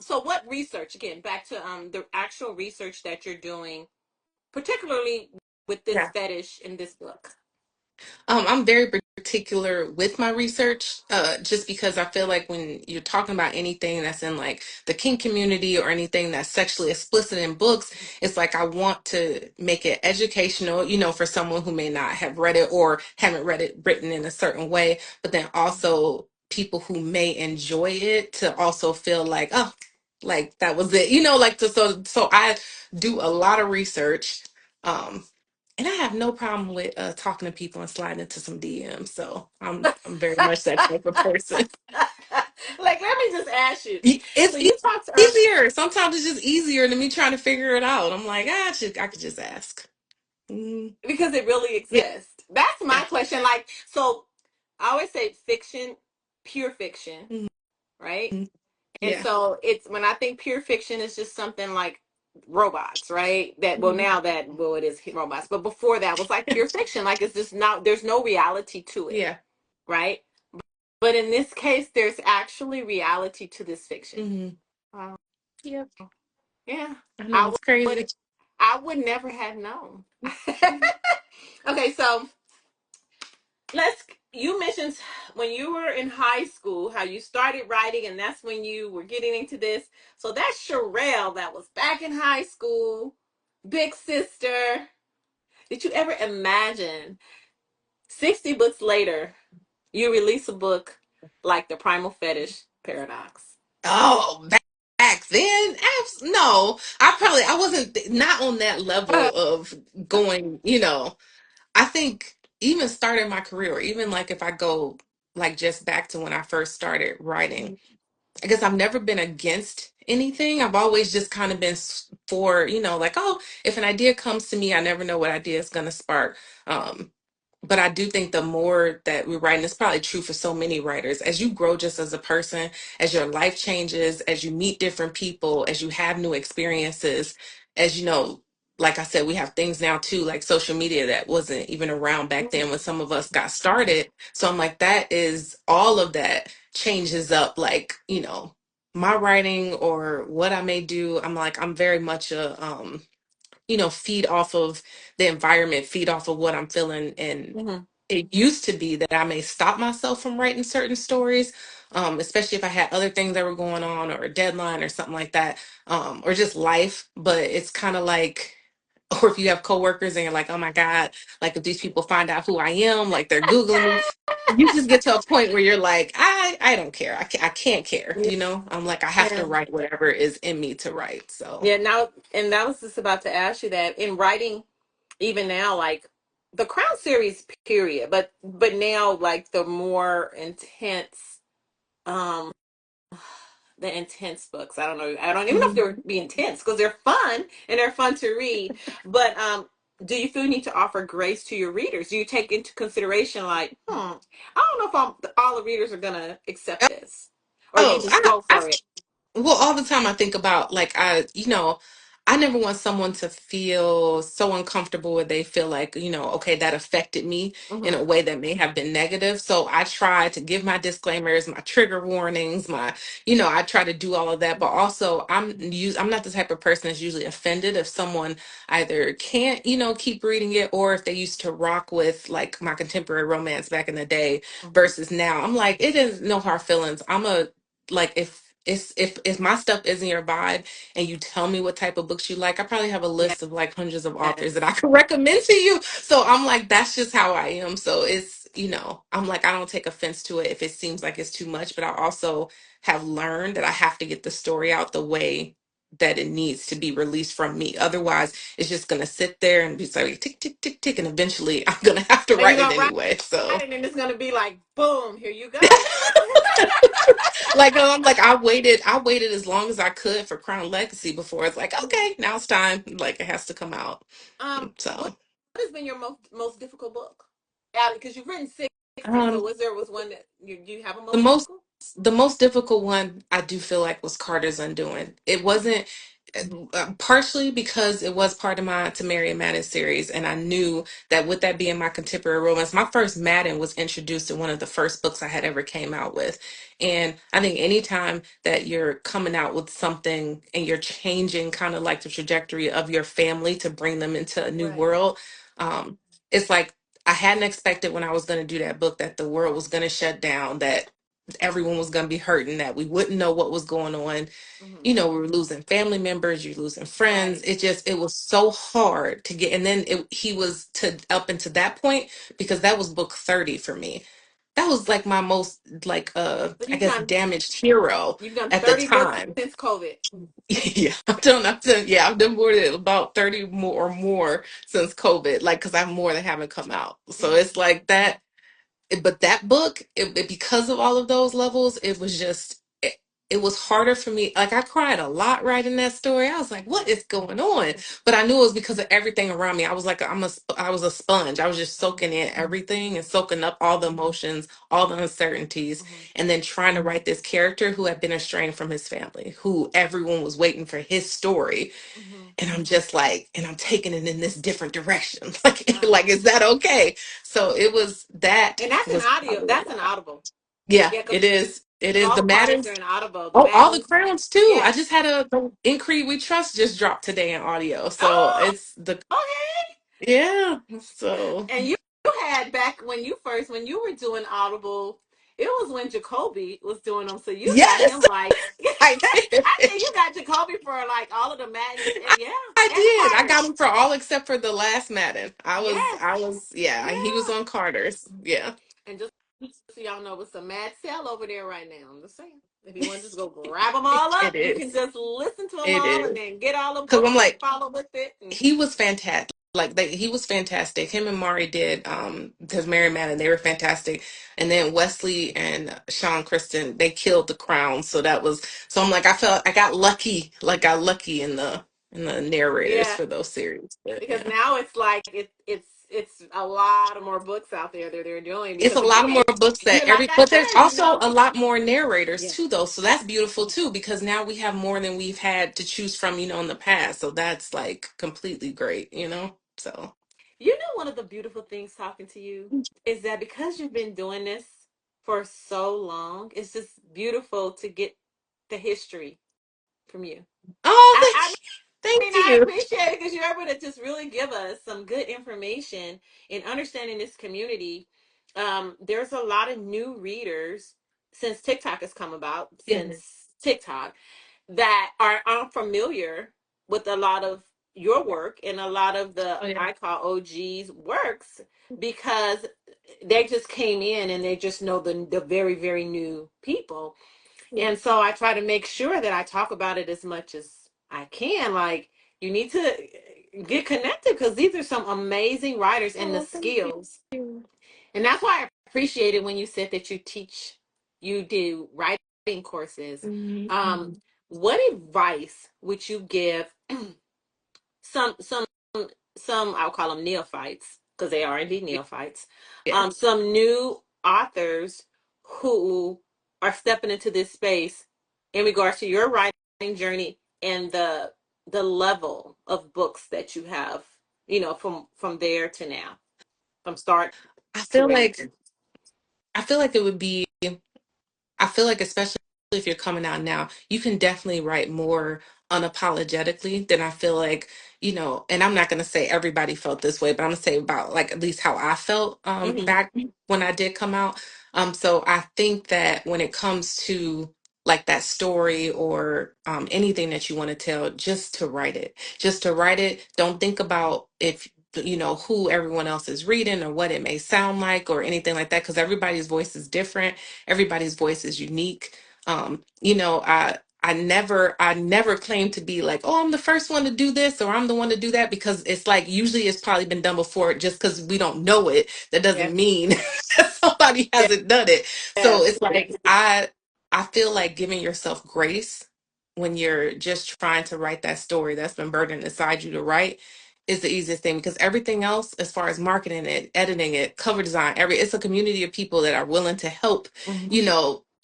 So what research, again, back to the actual research that you're doing, particularly with this Yeah. fetish in this book? I'm very particular with my research, just because I feel like when you're talking about anything that's in like the kink community or anything that's sexually explicit in books, it's like I want to make it educational, for someone who may not have read it or haven't read it written in a certain way, but then also people who may enjoy it to also feel like, oh, like that was it, like so I do a lot of research. Um, and I have no problem with talking to people and sliding into some DMs. So I'm very much that type of person. Like, let me just ask you. So It's you talked earlier easier. Sometimes it's just easier than me trying to figure it out. I'm like, I could just ask. Mm, because it really yeah, exists. That's yeah, my question. Like, so I always say fiction, pure fiction, mhm, right? And yeah, so it's when I think pure fiction is just something like robots, right? That well mhm, now that well it is robots, but before that was like pure fiction. Like it's just not there's no reality to it, yeah, right? But in this case, there's actually reality to this fiction. hmm, Wow. yep. Yeah. I know I it's would crazy. I would never have known. Okay, so let's you mentioned when you were in high school how you started writing and that's when you were getting into this. So that's Sherelle that was back in high school, big sister. Did you ever imagine 60 books later you release a book like The Primal Fetish Paradox? Oh, back then, no, I wasn't not on that level of going. I think even starting my career, or even like if I go like just back to when I first started writing, I guess I've never been against anything. I've always just kind of been for, like, oh, if an idea comes to me, I never know what idea is going to spark. Um, but I do think the more that we're writing, it's probably true for so many writers. As you grow just as a person, as your life changes, as you meet different people, as you have new experiences, as like I said, we have things now too, like social media that wasn't even around back then when some of us got started. So I'm like, that is all of that changes up, like, my writing or what I may do. I'm like, I'm very much a feed off of the environment, feed off of what I'm feeling. And Hmm. it used to be that I may stop myself from writing certain stories, especially if I had other things that were going on or a deadline or something like that, or just life. But it's kind of like, or if you have coworkers and you're like, oh my God, like if these people find out who I am, like they're Googling me. You just get to a point where you're like, I don't care. I can't care. I'm like, I have to Yeah. write whatever is in me to write. So. Yeah, now, and I was just about to ask you that in writing, even now, like the Crown series, period, but now, like the more intense, um, the intense books. I don't know. I don't even know if they would be intense because they're fun and they're fun to read. But do you feel you need to offer grace to your readers? Do you take into consideration like, I don't know if all the readers are gonna accept this, or you Oh, just go I for it? well, all the time I think about like I never want someone to feel so uncomfortable where they feel like, okay, that affected me in a Hmm. way that may have been negative. So I try to give my disclaimers, my trigger warnings, I try to do all of that. But also I'm not the type of person that's usually offended if someone either can't, keep reading it, or if they used to rock with like my contemporary romance back in the day Hmm. versus now. I'm like, it is no hard feelings. I'm a like if my stuff isn't your vibe and you tell me what type of books you like, I probably have a Yes. list of like hundreds of authors that I could recommend to you. So I'm like, that's just how I am. So I'm like, I don't take offense to it if it seems like it's too much, but I also have learned that I have to get the story out the way that it needs to be released from me. Otherwise, it's just gonna sit there and be like tick tick tick tick, and eventually I'm gonna have to And you're write it gonna write anyway. So. it, and it's gonna be like, boom, here you go. Like I'm like I waited as long as I could for Crown Legacy before it's like, okay, now it's time. Like it has to come out. What So has been your most difficult book? Yeah, because you've written 60, so um was one that you have a the most most difficult? the most difficult one I do feel like was Carter's Undoing. It wasn't partially because it was part of my To Marry a Madden series, and I knew that with that being my contemporary romance, my first Madden was introduced in one of the first books I had ever came out with. And I think anytime that you're coming out with something and you're changing kind of like the trajectory of your family to bring them into a new Right. world, um, it's like I hadn't expected when I was going to do that book that the world was going to shut down, that everyone was going to be hurting, that we wouldn't know what was going on. Hmm. We were losing family members, you're losing friends. Right. It was so hard to get. And then he was to up into that point, because that was book 30 for me. That was like my most like So I guess damaged hero you've done at the 30 books time. since COVID. Yeah, I've done more than about 30 more or more since COVID, like because I have more that haven't come out. So Hmm. it's like that. But that book, because of all of those levels, it was just it was harder for me. Like I cried a lot writing that story. I was like, what is going on? But I knew it was because of everything around me. I was like, I was a sponge. I was just soaking in everything and soaking up all the emotions, all the uncertainties, Hmm. and then trying to write this character who had been estranged from his family, who everyone was waiting for his story. Hmm. And I'm just like, and I'm taking it in this different direction. Like, Wow. is that okay? So that And that's an was audio. probably a That's an lot. audible. Yeah, Yeah, it is. It because is. all The the Carters Matters. are in audible. The Oh, all the Maddens. crowns too. I Yeah. just had the Increase We Trust just dropped today in audio. So Oh, it's the okay. yeah. So And you had back when you were doing Audible, it was when Jacoby was doing them. So you got yes, him like I did. I think you got Jacoby for like all of the Maddens and yeah, I and the did. I got Carters. him for all except for the last Madden. Yes. Yeah, he was Yeah. on Carter's. Yeah. And just so y'all know, it's a mad sale over there right now. I'm just saying. If you want to just go grab them all up, It you can is. just listen to them It all and is. then get all the Because I'm books and like, follow with it. And he was fantastic. Like he was fantastic. Him and Mari did his Mary Man, and they were fantastic. And then Wesley and Sean Kristen, they killed the crown. So that was so I'm like I felt I got lucky, like got lucky in the and the narrators Yeah, for those series. But because yeah. now it's like it's a lot of more books out there that they're doing It's a because lot of more again, books that you like I but there's said, also a lot more narrators yeah. too though. So that's beautiful too because now we have more than we've had to choose from, in the past. So that's like completely great. So You know, one of the beautiful things talking to you is that because you've been doing this for so long, it's just beautiful to get the history from you. oh, I thank mean, I you. appreciate it because you're able to just really give us some good information in understanding this community. There's a lot of new readers since TikTok has come about, Yeah. since TikTok, that are unfamiliar with a lot of your work and a lot of the Oh yeah. I call OG's works because they just came in and they just know the very, very new people. Yeah. And so I try to make sure that I talk about it as much as I can. Like, you need to get connected because these are some amazing writers and the Oh, thank skills. you. And that's why I appreciate it when you said that you do writing courses. Mhm. What advice would you give some some some I'll call them neophytes because they are indeed neophytes. Yeah. Some new authors who are stepping into this space in regards to your writing journey and the level of books that you have, from there to now, from start I to feel where you. like I feel like it would be I feel like, especially if you're coming out now, you can definitely write more unapologetically than I feel like, and I'm not going to say everybody felt this way, but I'm going to say about like at least how I felt Hmm. back when I did come out. So I think that when it comes to like that story or anything that you want to tell, just to write it, just to write it. Don't think about if who everyone else is reading or what it may sound like or anything like that because everybody's voice is different, everybody's voice is unique. I never claim to be like, oh, I'm the first one to do this or I'm the one to do that because it's like usually it's probably been done before. Just because we don't know it, that doesn't Yes. mean that somebody hasn't done it. So Yes. it's like I feel like giving yourself grace when you're just trying to write that story that's been burdened inside you to write is the easiest thing because everything else, as far as marketing it, editing it, cover design, it's a community of people that are willing to help, Hmm.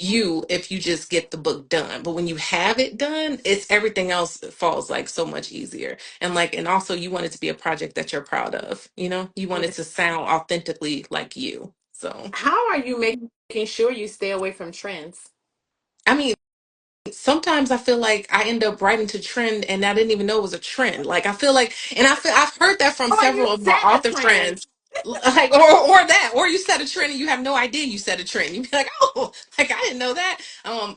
you if you just get the book done. But when you have it done, it's everything else falls like so much easier. And also you want it to be a project that you're proud of, you want it to sound authentically like you. So How are you making sure you stay away from trends? I mean, sometimes I feel like I end up writing to trend and I didn't even know it was a trend. Like I feel like, and I've heard that from Or you several of my set a author trend? friends. Like or you set a trend and you have no idea you set a trend. You'd be like, oh, like I didn't know that.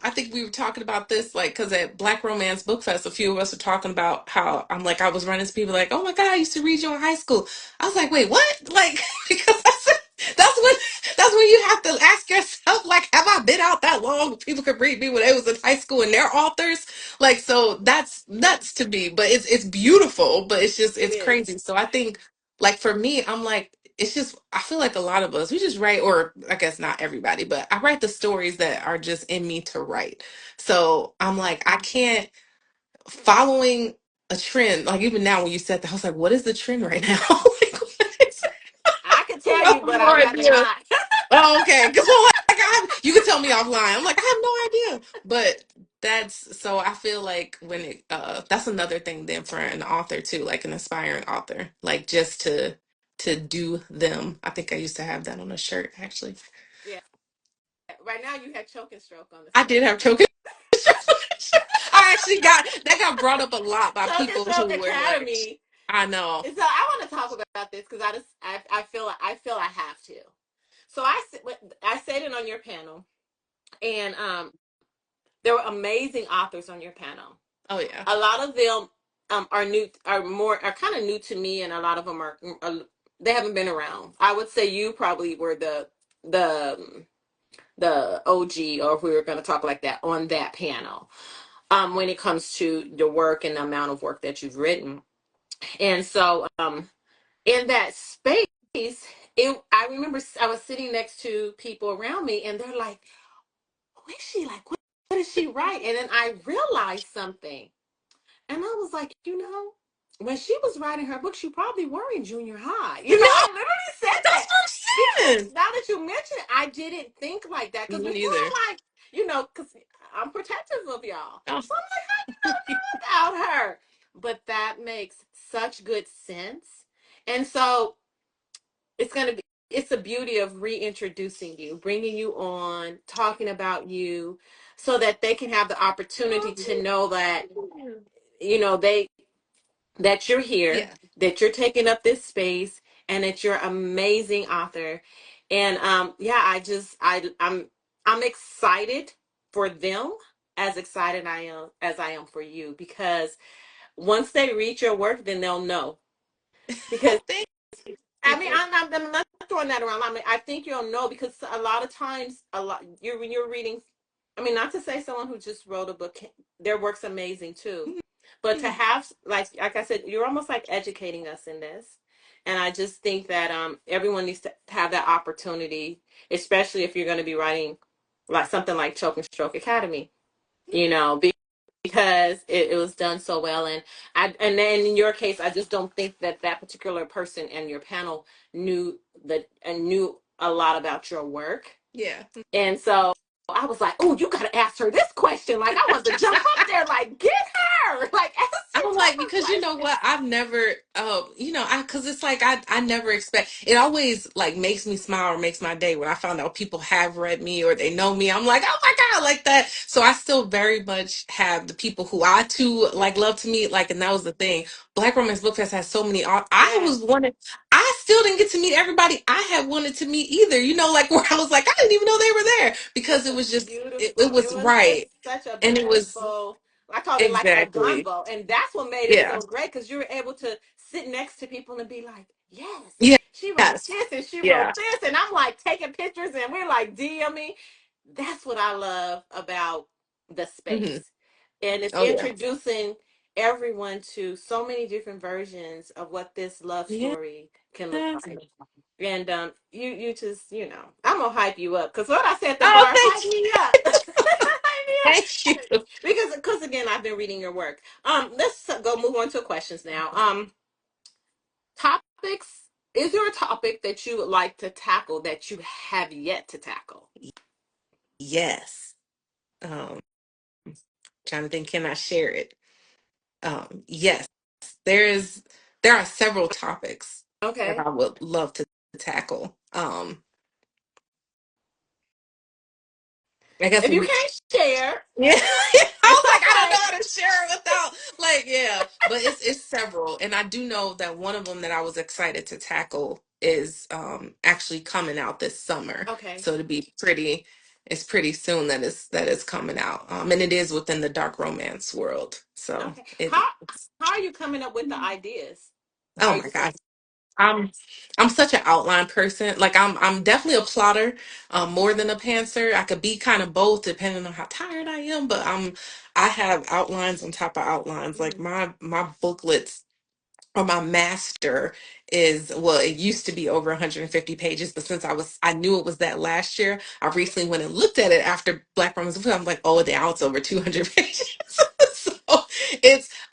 I think we were talking about this like because at Black Romance Book Fest, a few of us were talking about how I'm like I was running to people like, oh my god, I used to read you in high school. I was like, wait, what? Like because that's when that's when you have to ask yourself, like, have I been out that long? People could read me when they was in high school and they're authors. Like, so that's nuts to me. But it's beautiful, but It it's is. crazy. So I think like for me, I'm like, it's just I feel like a lot of us, we just write, or I guess not everybody, but I write the stories that are just in me to write. So I'm like, I can't following a trend, like even now when you said that, I was like, what is the trend right now? Like, what is it? I could I tell have you, but no I'd rather idea. not. Oh, okay. Because well, like you can tell me offline. I'm like, I have no idea. But that's so I feel like when it that's another thing then for an author too, like an aspiring author, like just to do them. I think I used to have that on a shirt actually. Yeah. Right now, you had choking stroke on the I did screen. have choking. I actually got that got brought up a lot by Choking people Stroke who were like, Academy. I know. And so I want to talk about this because I feel I have to. So I said it on your panel, and there were amazing authors on your panel. Oh yeah. A lot of them are kind of new to me, and a lot of them are they haven't been around. I would say you probably were the the OG, or if we were going to talk like that on that panel, when it comes to the work and the amount of work that you've written. And so, in that space, I remember I was sitting next to people around me, and they're like, "Who is she? Like, what does she write?" And then I realized something. And I was like, when she was writing her book, she probably were in junior high. No, I literally said that's that what I'm because saying. now that you mention it, I didn't think like that. Because Me before neither. I'm like, because I'm protective of y'all. Oh. So I'm like, how you know that about her? But that makes such good sense. And so it's the beauty of reintroducing you, bringing you on, talking about you, so that they can have the opportunity to know that, they that you're here, Yeah. that you're taking up this space, and that you're amazing author. And yeah, I'm excited for them, as excited I am as I am for you, because once they read your work, then they'll know. Because Thank I mean, you. I'm not throwing that around. I mean, I think you'll know, because a lot of times, when you're reading. I mean, not to say someone who just wrote a book, their work's amazing too, but to have, like I said, you're almost like educating us in this, and I just think that everyone needs to have that opportunity, especially if you're going to be writing like something like Choke and Stroke Academy, you know, because it was done so well. And then in your case, I just don't think that that particular person and your panel knew a lot about your work. Yeah. And so I was like, oh, you got to ask her this question. Like, I want to jump up there, like, get her, like, ask her I'm like, proper because you know questions. what? I've never, because it's like I never expect. It always like makes me smile or makes my day when I found out people have read me or they know me. I'm like, oh my God, like that. So I still very much have the people who I too like love to meet. Like, and that was the thing. Black Romance Book Fest has so many. I Yes, was wanted. I still didn't get to meet everybody I had wanted to meet either. Like where I was like, I didn't even know they were there because it it's was just it beautiful. was It's right, such a and it was beautiful, I called it like a exactly gunboat. And that's what made it yeah. so great, because you were able to sit next to people and be like, yes, Yeah. she wrote Yes. this and she wrote Yeah. this. And I'm like taking pictures and we're like DMing. That's what I love about the Hmm. space. And it's Oh yeah. introducing everyone to so many different versions of what this love story can look Yes. like. And you just, I'm gonna hype you up, because what I said at the Oh, bar, thank hype you. me up. Hype me up. Thank you. Because again, I've been reading your work. Let's go move on to questions now. Topics. Is there a topic that you would like to tackle that you have yet to tackle? Yes. Um, Jonathan, can I share it? Yes. There is there are several topics that Okay. I would love to tackle. I guess If you we can't share, yeah. I it's was like, I don't know okay. how to share it without like, yeah. But it's several. And I do know that one of them that I was excited to tackle is actually coming out this summer. Okay. So to be pretty it's pretty soon that it's coming out. And it is within the dark romance world. So Okay. it How are you coming up with the ideas? oh Are you my just gosh. like, I'm I'm such an outline person. Like I'm definitely a plotter, more than a pantser. I could be kind of both depending on how tired I am, but I have outlines on top of outlines. Like mm, my booklets or my master is well, it used to be over 150 pages, but since I knew it was that last year, I recently went and looked at it after Black Romance Book. I'm like, oh, now it's over 200 pages. So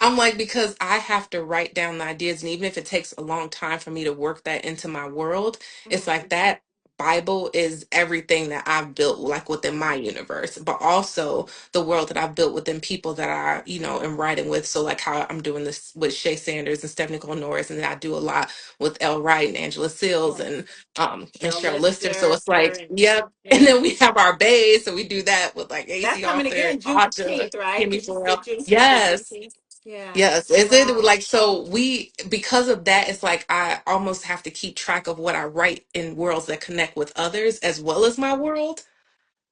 I'm like, because I have to write down the ideas, and even if it takes a long time for me to work that into my world, it's mm, like that Bible is everything that I've built like within my universe, but also the world that I've built within people that I, am writing with. So like how I'm doing this with Shay Sanders and Stephanie Cole Norris, and then I do a lot with Elle Wright and Angela Seals yes, and Cheryl Cheryl Lister. So Lister, it's like, and yep. And yeah, then we have our bays, so we do that with like that's AC coming Author, again Aja, Juneteenth, right? Kimmy Did you say Burrell. June? The Yes. Juneteenth? Yeah. Yes. Is it Wow. like so we because of that, it's like I almost have to keep track of what I write in worlds that connect with others as well as my world.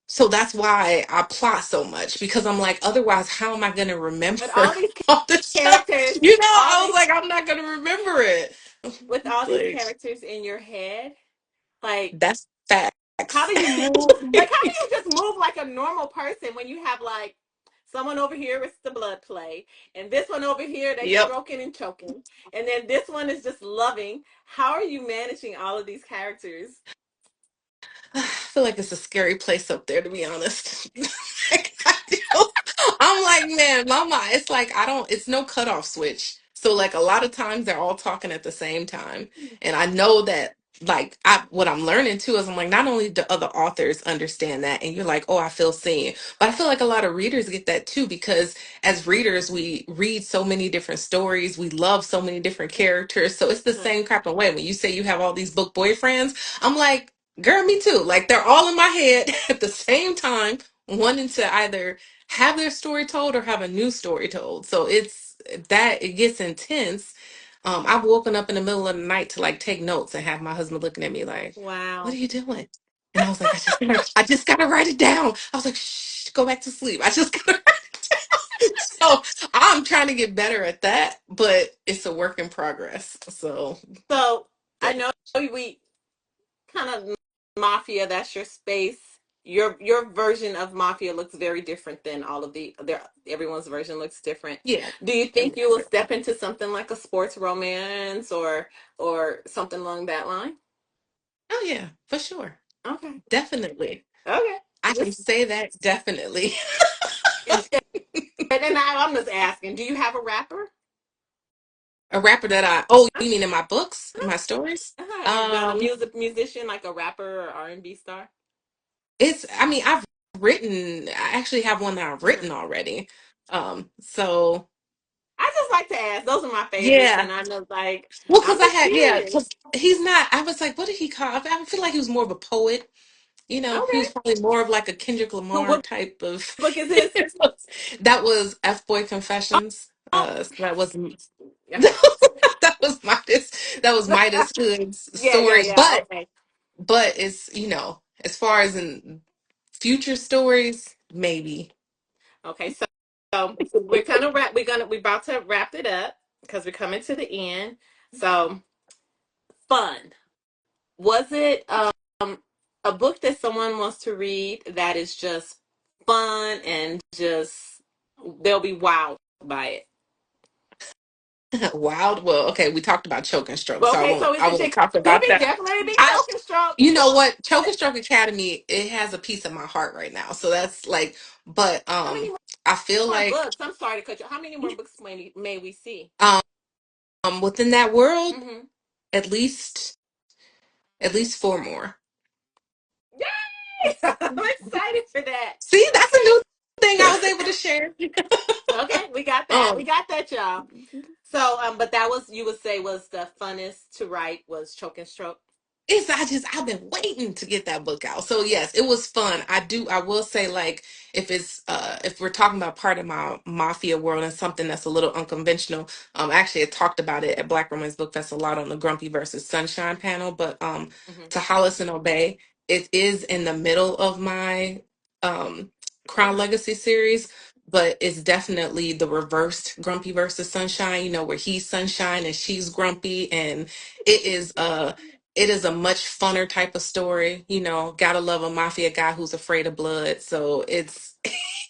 So that's why I plot so much because I'm like, otherwise, how am I going to remember But all these all this stuff? characters, all I was these like, I'm not going to remember it. with all these Like, characters in your head, like, that's how facts. do you move? Like, how do you just move like a normal person when you have like someone over here with the blood play, and this one over here they Yep. stroking and choking, and then this one is just loving? How are you managing all of these characters? I feel like it's a scary place up there, to be honest. Like, I'm like, man, mama, it's like I don't, it's no cutoff switch. So like a lot of times they're all talking at the same time. And I know that like what I'm learning too is I'm like, not only do other authors understand that and you're like, oh, I feel seen, but I feel like a lot of readers get that too because as readers, we read so many different stories, we love so many different characters. So it's the Mhm. same crap of way. When you say you have all these book boyfriends, I'm like, girl, me too. Like they're all in my head at the same time, wanting to either have their story told or have a new story told. So it's that it gets intense. I've woken up in the middle of the night to like take notes and have my husband looking at me like, "What are Wow. you doing?" And I was like, I just gotta write it down." I was like, "Shh, go back to sleep. I just gotta." So I'm trying to get better at that, but it's a work in progress. So So I yeah, know we kind of mafia. That's your space. Your version of mafia looks very different than all of their everyone's version looks different. yeah. Do you think you will step into something like a sports romance or something along that line? Oh yeah, for sure, Okay. definitely. Okay. I can Just say that definitely. and, I'm just asking, do you have a rapper? A rapper that I oh, you mean in my books, in my stories? You got a Um, musician like a rapper or R&B star? it's I mean, I've written I actually have one that I've Mhm. written already. So I just like to ask. Those are my favorites, yeah. and I'm just like, Well, I'm because I just had yeah, curious. because he's not. I was like, what did he call? I feel like he was more of a poet. You know, he was Okay. probably more of like a Kendrick Lamar What type of. book is his? That was F Boy Confessions. Oh, So that was okay. that was Midas. That was Midas Hood's Yeah, yeah, story, yeah. Okay. but it's as far as in future stories, maybe. Okay. So we're kind of we're about to wrap it up because we're coming to the end. So fun. Was it a book that someone wants to read that is just fun and just they'll be wowed by it? Wild. Well, okay, we talked about choke and stroke, Well, so okay, so I won't talk could about be that. definitely be I choking stroke. You know what? Choke and Stroke Academy, it has a piece of my heart right now. So that's like, but How many I feel more like books? I'm sorry to cut you. How many more books may we see? um within that world, Mm-hmm. at least four more. Yay! I'm excited for that. See, that's a new thing I Okay. was able to share. Okay, we got that. We Um got that, y'all. So, but that was you would say was the funnest to write was choke and stroke. I've been waiting to get that book out. So yes, it was fun. I will say like if we're talking about part of my mafia world and something that's a little unconventional, actually I talked about it at Black Romance Book Fest a lot on the Grumpy versus Sunshine panel, but Mm-hmm. to Hollis and Obey, it is in the middle of my um Crown Legacy series, but it's definitely the reversed Grumpy versus Sunshine, where he's sunshine and she's grumpy, and it is it is a much funner type of story. Gotta love a mafia guy who's afraid of blood. So it's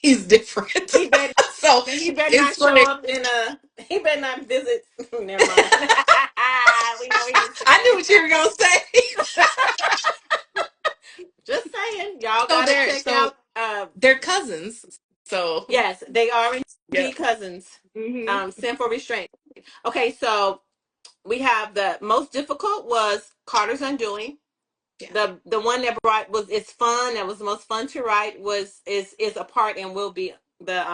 he's different. He better So he better not it's show like up in a he better not visit. Never mind. We know what he's I knew saying. what you were gonna say. Just saying, y'all So gotta check out. they're cousins. So Yes, they are yeah. indeed cousins. Hmm. Sin for restraint. Okay, so we have the most difficult was Carter's Undoing. Yeah. The one that brought was it's fun. That was the most fun to write. Is a part and will be the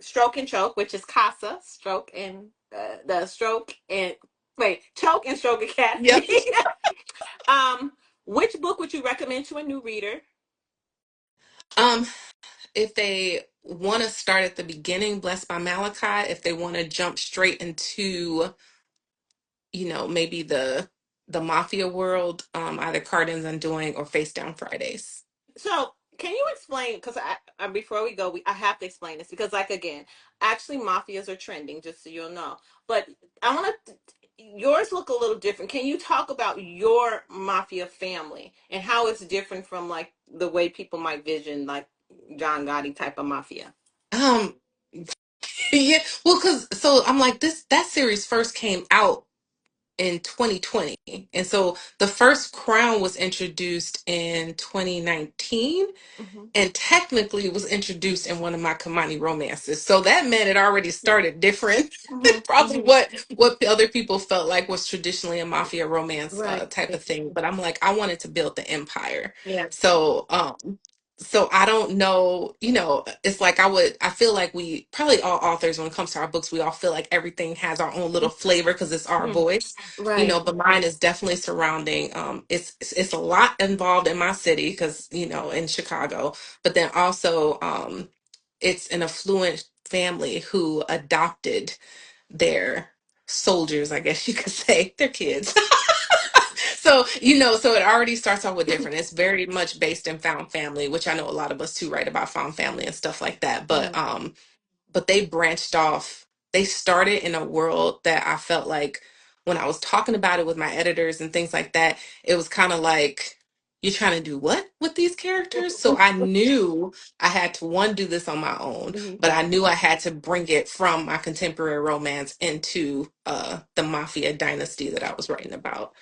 Stroke and Choke, which is CASA Stroke and the Stroke and wait Choke and Stroke Yep. Academy. um, which book would you recommend to a new reader? Um, if they want to start at the beginning, Blessed by Malachi. If they want to jump straight into, maybe the mafia world, either Cardin's Undoing or Face Down Fridays. So, can you explain? Because before we go, I have to explain this because, like, again, actually, mafias are trending, just so you'll know. But I want to. Yours look a little different. Can you talk about your mafia family and how it's different from like the way people might vision like John Gotti type of mafia? Um, yeah, well, because so I'm like that series first came out in 2020. And so the first Crown was introduced in 2019, Hmm. and technically it was introduced in one of my Kamani romances. So that meant it already started different than Hmm. probably Hmm. what other people felt like was traditionally a mafia romance Right. type of thing. But I'm like, I wanted to build the empire. Yeah. So so I don't know, it's like I feel like we probably all authors, when it comes to our books, we all feel like everything has our own little flavor because it's our Mhm. voice, Right. but mine is definitely surrounding it's a lot involved in my city because, in Chicago, but then also it's an affluent family who adopted their soldiers, I guess you could say, their kids. So, so it already starts off with different. It's very much based in found family, which I know a lot of us too write about found family and stuff like that. Hmm. But they branched off. They started in a world that I felt like when I was talking about it with my editors and things like that, it was kind of like, you're trying to do what with these characters? So I knew I had to, one, do this on my own, Hmm. but I knew I had to bring it from my contemporary romance into the mafia dynasty that I was writing about.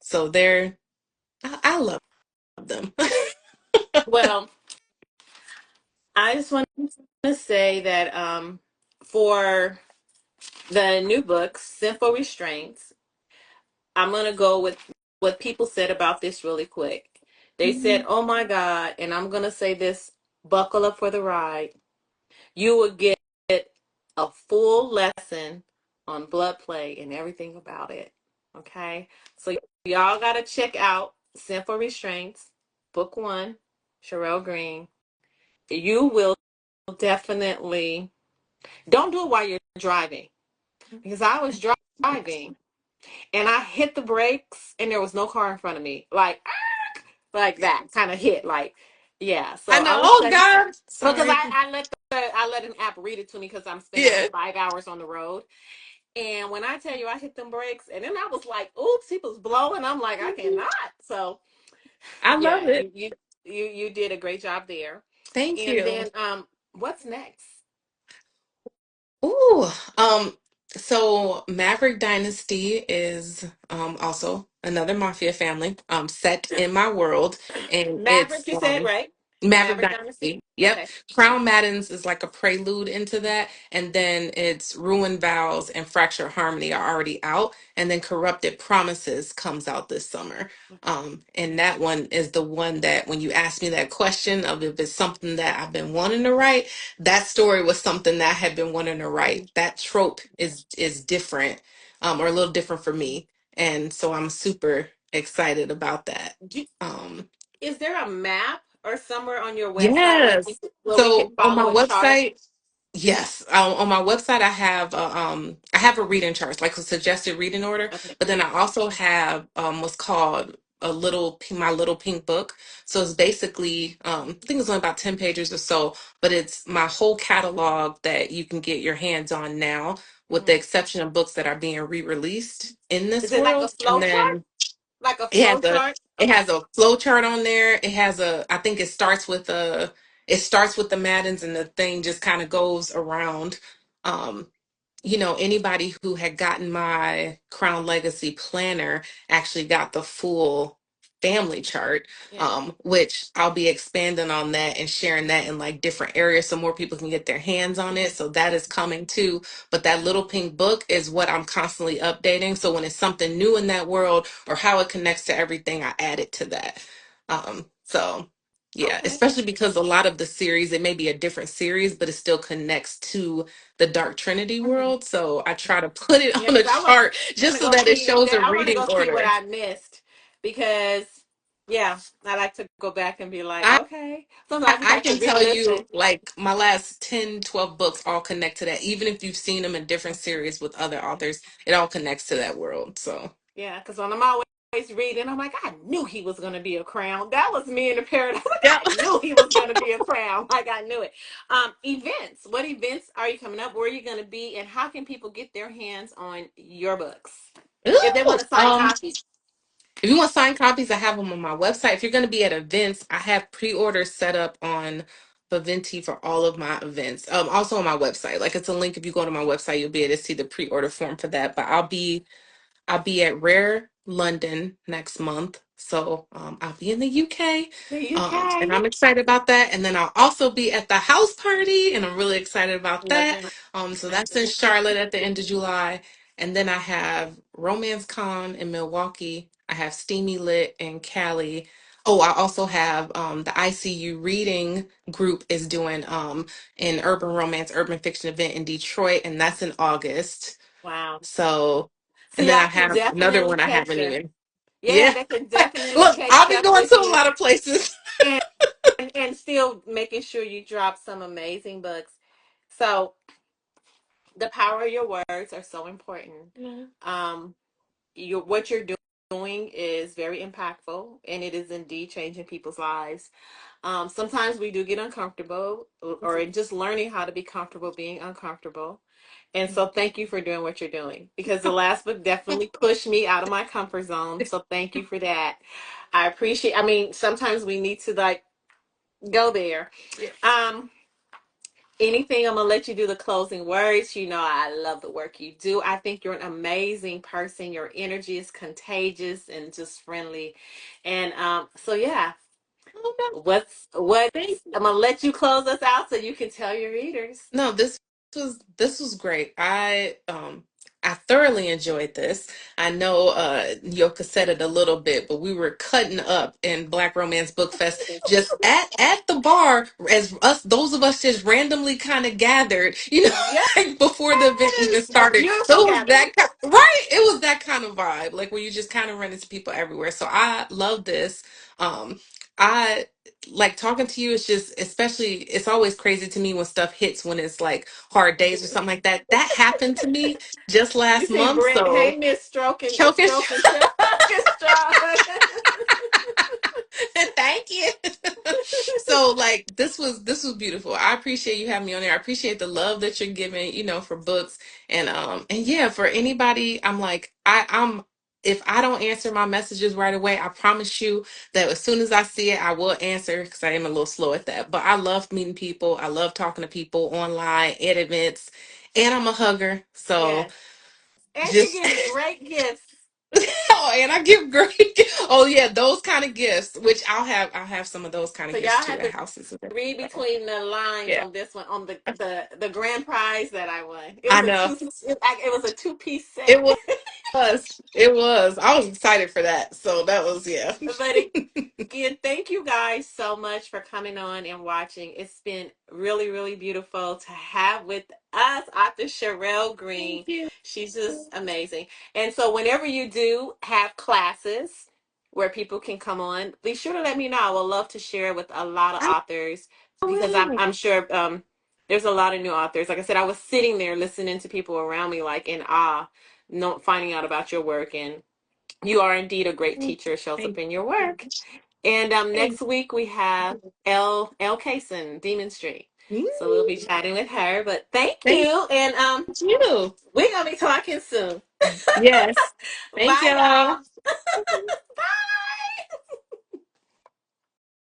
So I love them. Well, I just want to say that for the new books, Sinful Restraints, I'm going to go with what people said about this really quick. They said, oh my God, and I'm going to say this, buckle up for the ride. You will get a full lesson on blood play and everything about it. Okay? So y'all got to check out Sinful Restraints, Book One, Sherelle Green. You will definitely, don't do it while you're driving, because I was driving and I hit the brakes and there was no car in front of me. Like that kind of hit. Like, yeah. I So know. I would Oh say, God, because sorry. I let an app read it to me because I'm spending Yeah, like 5 hours on the road. And when I tell you I hit them brakes, and then I was like, oops, he was blowing. I'm like, I cannot. So I love yeah, it. you did a great job there. Thank And you. then what's next? Ooh, so Maverick Dynasty is also another mafia family set in my world, and Maverick, it's you said, right? Maverick Maverick Dynasty? Dynasty. Yep. Okay. Crown Maddens is like a prelude into that, and then it's Ruin Vows and Fractured Harmony are already out, and then Corrupted Promises comes out this summer. Okay. And that one is the one that when you ask me that question of if it's something that I've been wanting to write, that story was something that I had been wanting to write. That trope is different, or a little different for me, and so I'm super excited about that. Do, Um, is there a map or somewhere on your website yes. where we can So on my follow a chart? website, yes, on my website I have a reading chart, like a suggested reading order, Okay. but then I also have what's called my little pink book. So it's basically I think it's only about 10 pages or so, but it's my whole catalog that you can get your hands on now, with Hmm. the exception of books that are being re-released in Is this it like a world. And flow chart? then Like a it has flow chart? it Okay. has a flow chart on there. It has I think it starts with the Maddens, and the thing just kind of goes around. Um, anybody who had gotten my Crown Legacy planner actually got the full family chart, Yeah. which I'll be expanding on that and sharing that in like different areas so more people can get their hands on it. So that is coming too. But that little pink book is what I'm constantly updating. So when it's something new in that world or how it connects to everything, I add it to that. So yeah, Okay. especially because a lot of the series, it may be a different series, but it still connects to the Dark Trinity Mhm. world. So I try to put it Yeah, on a because I want chart just to so go that it see. shows a I want to reading go see what order. I missed because, yeah, I like to go back and be like, I okay. Sometimes I I like to can tell re-listen. you like my last 10, 12 books all connect to that. Even if you've seen them in different series with other authors, it all connects to that world. So Yeah, because when I'm always reading, I'm like, I knew he was going to be a crown. That was me in the paradise. yep. I knew he was going to be a crown. Like I knew it. Events. What events are you coming up? Where are you going to be? And how can people get their hands on your books if they Ooh, want to sign copies? if you want signed copies, I have them on my website. If you're going to be at events, I have pre-orders set up on Viventi for all of my events. Also on my website. Like it's a link. If you go to my website, you'll be able to see the pre-order form for that. But I'll be I'll be at Rare London next month. So I'll be in the UK. The And UK. I'm excited about that. And then I'll also be at the house party, and I'm really excited about that. Looking. So that's in Charlotte at the end of July. And then I have Romance Con in Milwaukee. I have Steamy Lit in Cali. Oh, I also have the ICU reading group is doing an urban romance, urban fiction event in Detroit, and that's in August. Wow. So, So and then I y'all can have another definitely one I catch haven't you. even. Yeah, Yeah. they can definitely Look, catch I've been up going with to a you. lot of places. And, and still making sure you drop some amazing books. So the power of your words are so important. Yeah. Um, what you're doing is very impactful, and it is indeed changing people's lives. Sometimes we do get uncomfortable, or just learning how to be comfortable being uncomfortable. And so thank you for doing what you're doing, because the last book definitely pushed me out of my comfort zone. So thank you for that. I appreciate, I mean, sometimes we need to like go there. Yeah. Um, Anything, I'm gonna let you do the closing words. You know, I love the work you do. I think you're an amazing person. Your energy is contagious and just friendly. And so yeah, Oh, no, what thank I'm you. gonna let you close us out so you can tell your readers. No, this was great. I thoroughly enjoyed this. I know Yoka said it a little bit, but we were cutting up in Black Romance Book Fest just at the bar as us those of us just randomly kind of gathered, Yes, like before the event even a started. beautiful So it was gathering. right, it was that kind of vibe, like where you just kind of run into people everywhere. So I love this. I like talking to you. It's just, especially, it's always crazy to me when stuff hits when it's like hard days or something like that. That happened to me just You last see month. Brent, So hey Miss Stroking, choking. stroking, stroking, stroking. Thank you. So like this was beautiful. I appreciate you having me on there. I appreciate the love that you're giving, for books. And yeah, for anybody, I'm like I'm if I don't answer my messages right away, I promise you that as soon as I see it, I will answer because I am a little slow at that. But I love meeting people. I love talking to people online, at events, and I'm a hugger. So Yes, and she just gives great gifts. oh, and I give great. Oh yeah, those kind of gifts, which I'll have some of those kind of So gifts y'all too have at to houses. read So between the lines yeah, on this one, on the grand prize that I won. It I was a know it was a two-piece it set. was. I was excited for that. So that was yeah. But again, thank you guys so much for coming on and watching. It's been really, really beautiful to have with us Author Sherelle Thank Green. you. She's just amazing. And so whenever you do have classes where people can come on, be sure to let me know. I would love to share with a lot of I authors, because I'm will. I'm sure there's a lot of new authors. Like I said, I was sitting there listening to people around me like in awe, finding out about your work, and you are indeed a great teacher. It shows up Thank in your work. And you. next week we have L Kaysen, Demon Street. So we'll be Mm, chatting with her. But thank thank you. And you. we're gonna be talking soon. Yes. Thank Bye y'all. y'all.